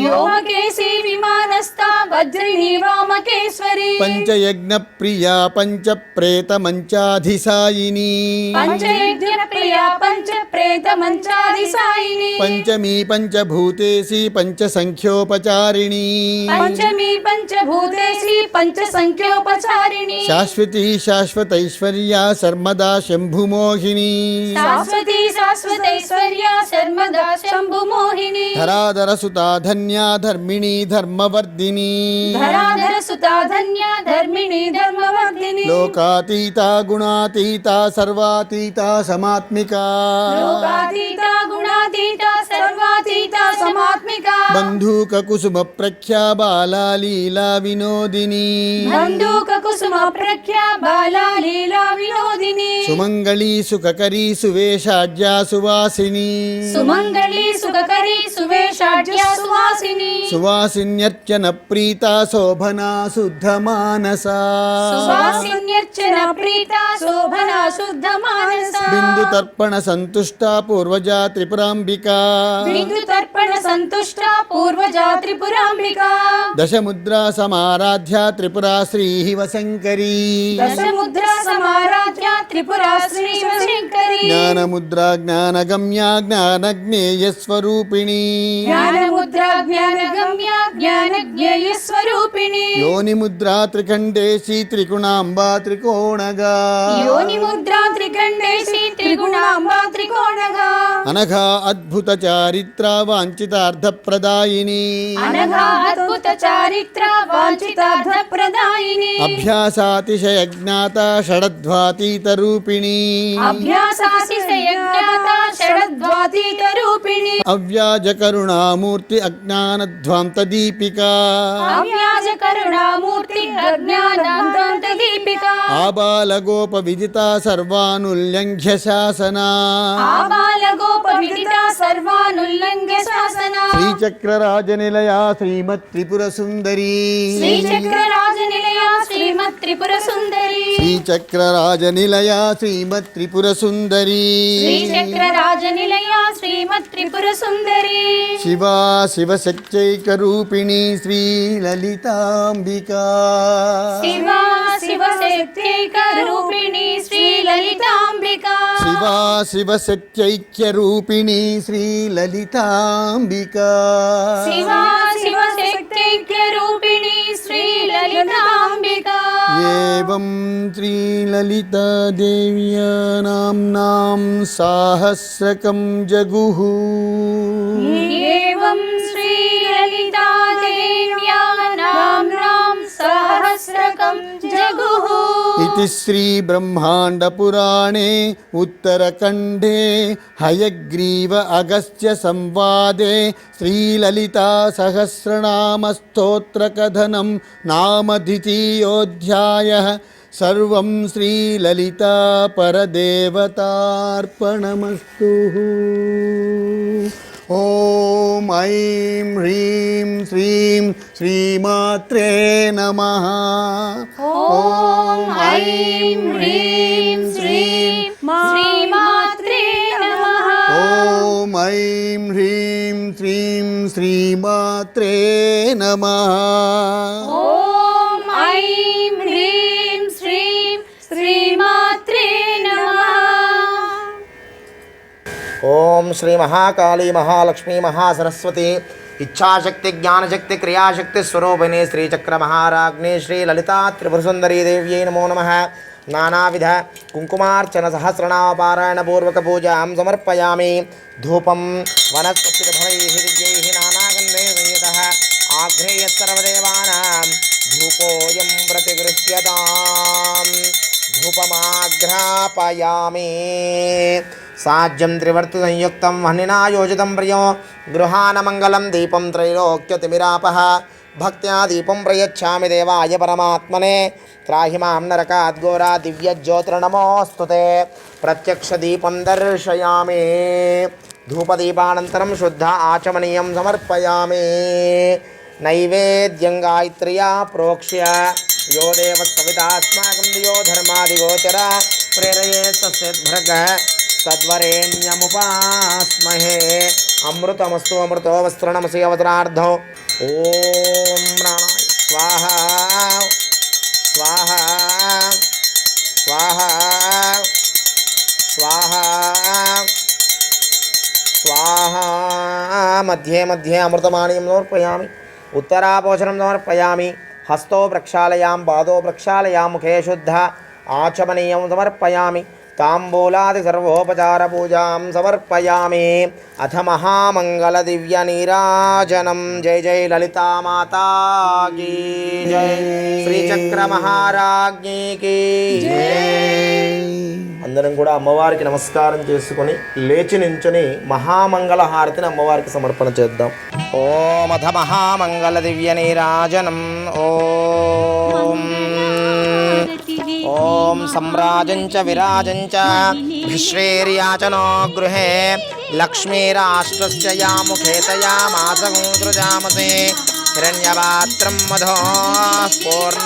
వ్యోమకేశి విమానస్థ వజ్రిణి వామకేశ్వరి పంచయజ్ఞ ప్రియా పంచ ప్రేత మంచాధిసాయిని పంచయజ్ఞ ప్రియ పంచ ప్రేత మంచాదిసాయిని పంచమీ పంచభూతేసి పంచ సంఖ్యోపచారిణి పంచమి పంచభూతేసి పంచ సంఖ్యోపచారిణి శాశ్వతీ శాశ్వతైశ్వర్యా సర్మదా శంభుమోహిని శాశ్వతి శాశ్వతైశ్వర్య శర్మదా శంభు మోహిని ధరాధర సుతా ధన్యా ధర్మిణీ ధర్మవర్ధిని ధరాధర సుతా ధన్య ధర్మిణి ధర్మవర్ధిని లోకాతీత గుణాతీత సర్వాతీత సమాత్మిక లోకాతీత గుణాతీత సర్వాతీత సమాత్మిక బంధూక కుసుమ ప్రఖ్యా బాలా లీలా వినోదిని బంధూక కుసుమ ప్రఖ్యా బాలా లీలా వినోదిని సుమంగళీ సుఖకరీ సువేషాఢ్యా సువాసిని సుమంగళి సుఖకరి సువేషాఢ్య సువాసిని సువాసిన్యర్చన ప్రీత శోభనా శుద్ధ మానస సువాసిన్యర్చన ప్రీత శోభన శుద్ధ మానస బిందు తర్పణ సంతుష్ట పూర్వజా త్రిపురాంబిక బిందు తర్పణ సంతుష్ట పూర్వజా త్రిపురాంబిక దశముద్రా సమారాధ్య త్రిపురా శ్రీ శంకరీ దశముద్ర సమారాధ్య త్రిపురా శ్రీ శంకరి జ్ఞానముద్రా జ్ఞానగమ్యా జ్ఞానజ్ఞేయ స్వరూపిణి జ్ఞానముద్ర జ్ఞానగమ్య జ్ఞానజ్ఞేయ స్వరూపిణి యోనిముద్రా త్రిఖండేశి త్రిగుణాంబా త్రికోణగా యోని ముద్ర త్రికండేశి త్రిగుణాంబా త్రికోణగా అనఘా అద్భుత చారిత్ర వాంఛితార్థ ప్రదాయిని అనఘా అద్భుత చారిత్ర వాంఛితార్థ ప్రదాయిని అభ్యాసాతిశయ జ్ఞాత షడద్వాతీత రూపిణి అభ్యాసాతిశయజ్ఞాత షడద్వాతీత రూపిణి అవ్యాజ కరుణామూర్తి అజ్ఞానధ్వాంత దీపిక అవ్యాజ కరుణామూర్తి అజ్ఞానాంత దీపిక ఆబాల గోప విదిత సర్వానుల్యంఘ్య శాసన ఆబాల గోప విదిత సర్వానుల్లంఘ్య శాసన శ్రీచక్రరాజ నిలయ శ్రీమత్ త్రిపుర సుందరి శ్రీచక్రరాజ నిలయ శ్రీమత్ త్రిపుర సుందరి శ్రీచక్రరాజ నిలయ శ్రీమత్ త్రిపుర సుందరి శ్రీచక్రరాజ నిలయ శ్రీమత్ త్రిపుర సుందరి శివా శివశక్త్యైక రూపిణి శ్రీ లలితాంబికా శివా శివశక్త్యైక రూపిణి శ్రీ లలితాంబిక శివా శివశక్త్యైక్య రూపిణి శ్రీ లలితాంబికా శివా శివశక్త్యైక రూపిణి శ్రీ లలితాంబిక ఏవం శ్రీ లలితా దేవ్యా నామ్నాం సాహస్రకం జగుః ఏవం శ్రీ లలితా దేవ్యా నామ్నాం సహస్రకం జగుః इति श्री ब्रह्मांड पुराणे उत्तरखंडे हयग्रीव अगस्त्य संवादे श्रीललिता सहस्रनाम स्तोत्र कथनं नाम द्वितीयोऽध्यायः सर्वं श्रीललिता परदेवतार्पणमस्तु। ओम ऐं ह्रीं श्रीं श्रीमात्रे नमः। ఓం ఐం హ్రీం శ్రీం శ్రీమాత్రే నమః ఓం ఐం హ్రీం శ్రీం శ్రీమాత్రే నమః. ఓం ఐం హ్రీం శ్రీం శ్రీమాత్రే నమః ఓం శ్రీ మహాకాళీ మహాలక్ష్మీ మహాసరస్వతి इच्छाशक्ति ज्ञानशक्ति क्रियाशक्ति स्वरूपिणी श्रीचक्र महाराज्ञी श्री ललिता त्रिपुरसुंदरी देव्यै नमो नमः। नानाविध कुंकुमार्चन सहस्रनामपारायण पूर्वक पूजां समर्पयामि। धूपं वनस्पतिर्भवैः दिव्यैः नानागन्धैः संयुतः आघ्रेयः सर्वदेवानां धूपोऽयं प्रतिगृह्यताम्। धूपमाघ्रापयामि। साज्यं त्रिवर्ति संयुक्तं वह्निना योजितं प्रियो गृहानमङ्गलं दीपं त्रैलोक्यतिमिरापः। भक्त्या दीपं प्रयच्छामि देवाय परमात्मने। त्राहि मां नरकात् घोरा दिव्यज्योतिर्नमोऽस्तु ते। प्रत्यक्षदीपं दर्शयामि। धूपदीपानन्तरं शुद्ध आचमनीयं समर्पयामि। नैवेद्यं गायत्र्या प्रोक्ष्य यो देवः सविता अस्माकं दियो धर्मादिगोचर प्रेरयेत् तस्यद्भर्गः तद्वरेण्यमुपास्महे। अमृतमस्तु अमृतो वस्त्रणमसि अवतरार्धौ। ॐ प्राणाय स्वाहा स्वाहा स्वाहा स्वाहा स्वाहा। मध्ये मध्ये अमृतमाणीं समर्पयामि। उत्तरापोषणं समर्पयामि। हस्तो प्रक्षालयामि पादो प्रक्षालयामि मुखे शुद्ध आचमनीयं समर्पयामि। ताम्बूलादि सर्वोपचार पूजां समर्पयामि। अथ महामङ्गलदिव्यनीराजनं। जय जय ललिता माता की जय। श्रीचक्र महाराज्ञी की అందరం కూడా అమ్మవారికి నమస్కారం చేసుకొని లేచి నించుని మహామంగళ హారతిని అమ్మవారికి సమర్పణ చేద్దాం. ఓం అథ మహామంగళ దివ్య నీరాజనం. ఓం ఓం సమ్రాజంచ విరాజంచ విశ్వేర్యాచనో గృహే లక్ష్మీరాష్ట్రస్య యాముఖే తయామాస సంసృజామసే హిరణ్యపాత్రం మధో పూర్ణ